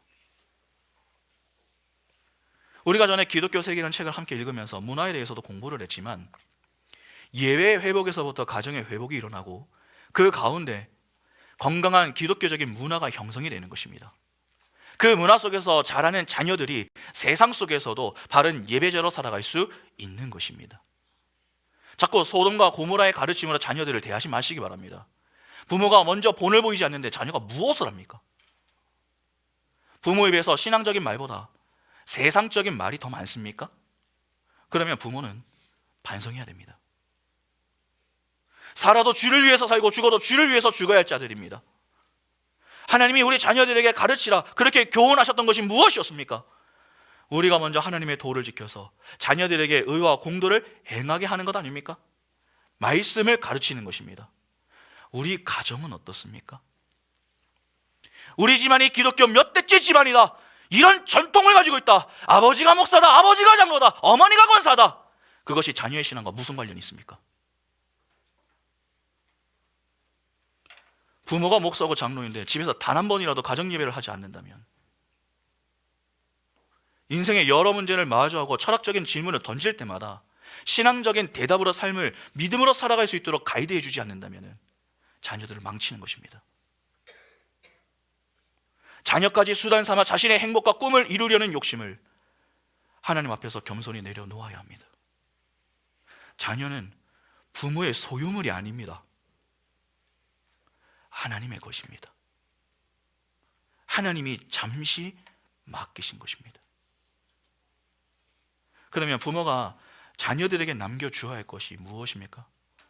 우리가 전에 기독교 세계라는 책을 함께 읽으면서 문화에 대해서도 공부를 했지만, 예외 회복에서부터 가정의 회복이 일어나고 그 가운데 건강한 기독교적인 문화가 형성이 되는 것입니다. 그 문화 속에서 자라는 자녀들이 세상 속에서도 바른 예배자로 살아갈 수 있는 것입니다. 자꾸 소돔과 고모라의 가르침으로 자녀들을 대하지 마시기 바랍니다. 부모가 먼저 본을 보이지 않는데 자녀가 무엇을 합니까? 부모 입에서 신앙적인 말보다 세상적인 말이 더 많습니까? 그러면 부모는 반성해야 됩니다. 살아도 주를 위해서 살고 죽어도 주를 위해서 죽어야 할 자들입니다. 하나님이 우리 자녀들에게 가르치라 그렇게 교훈하셨던 것이 무엇이었습니까? 우리가 먼저 하나님의 도를 지켜서 자녀들에게 의와 공도를 행하게 하는 것 아닙니까? 말씀을 가르치는 것입니다. 우리 가정은 어떻습니까? 우리 집안이 기독교 몇 대째 집안이다, 이런 전통을 가지고 있다, 아버지가 목사다, 아버지가 장로다, 어머니가 권사다, 그것이 자녀의 신앙과 무슨 관련이 있습니까? 부모가 목사고 장로인데 집에서 단 한 번이라도 가정 예배를 하지 않는다면, 인생의 여러 문제를 마주하고 철학적인 질문을 던질 때마다 신앙적인 대답으로 삶을 믿음으로 살아갈 수 있도록 가이드해 주지 않는다면 자녀들을 망치는 것입니다. 자녀까지 수단 삼아 자신의 행복과 꿈을 이루려는 욕심을 하나님 앞에서 겸손히 내려놓아야 합니다. 자녀는 부모의 소유물이 아닙니다. 하나님의 것입니다. 하나님이 잠시 맡기신 것입니다. 그러면 부모가 자녀들에게 남겨주어야 할 것이 무엇입니까?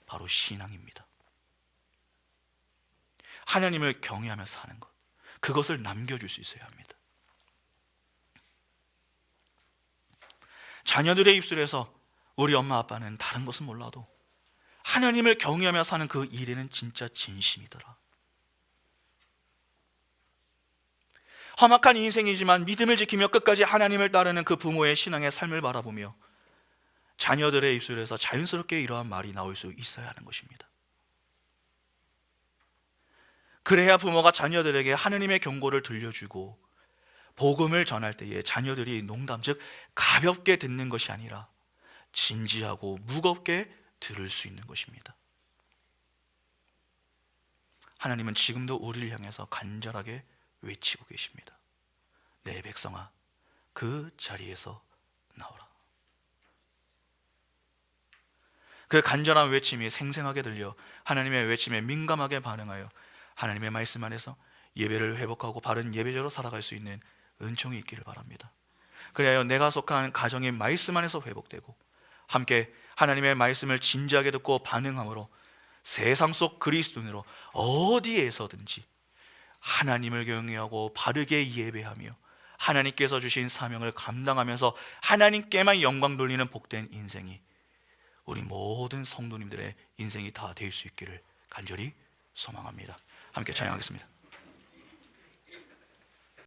바로 신앙입니다. 하나님을 경외하며 사는 것, 그것을 남겨줄 수 있어야 합니다. 자녀들의 입술에서 우리 엄마 아빠는 다른 것은 몰라도 하나님을 경외하며 사는 그 일에는 진짜 진심이더라, 험악한 인생이지만 믿음을 지키며 끝까지 하나님을 따르는 그 부모의 신앙의 삶을 바라보며 자녀들의 입술에서 자연스럽게 이러한 말이 나올 수 있어야 하는 것입니다. 그래야 부모가 자녀들에게 하나님의 경고를 들려주고 복음을 전할 때에 자녀들이 농담, 즉 가볍게 듣는 것이 아니라 진지하고 무겁게 들을 수 있는 것입니다. 하나님은 지금도 우리를 향해서 간절하게 외치고 계십니다. 내 백성아, 그 자리에서 나오라. 그 간절한 외침이 생생하게 들려 하나님의 외침에 민감하게 반응하여 하나님의 말씀 안에서 예배를 회복하고 바른 예배자로 살아갈 수 있는 은총이 있기를 바랍니다. 그래야 내가 속한 가정이 말씀 안에서 회복되고 함께 하나님의 말씀을 진지하게 듣고 반응함으로 세상 속 그리스도인으로 어디에서든지 하나님을 경외하고 바르게 예배하며 하나님께서 주신 사명을 감당하면서 하나님께만 영광 돌리는 복된 인생이 우리 모든 성도님들의 인생이 다 될 수 있기를 간절히 소망합니다. 함께 찬양하겠습니다.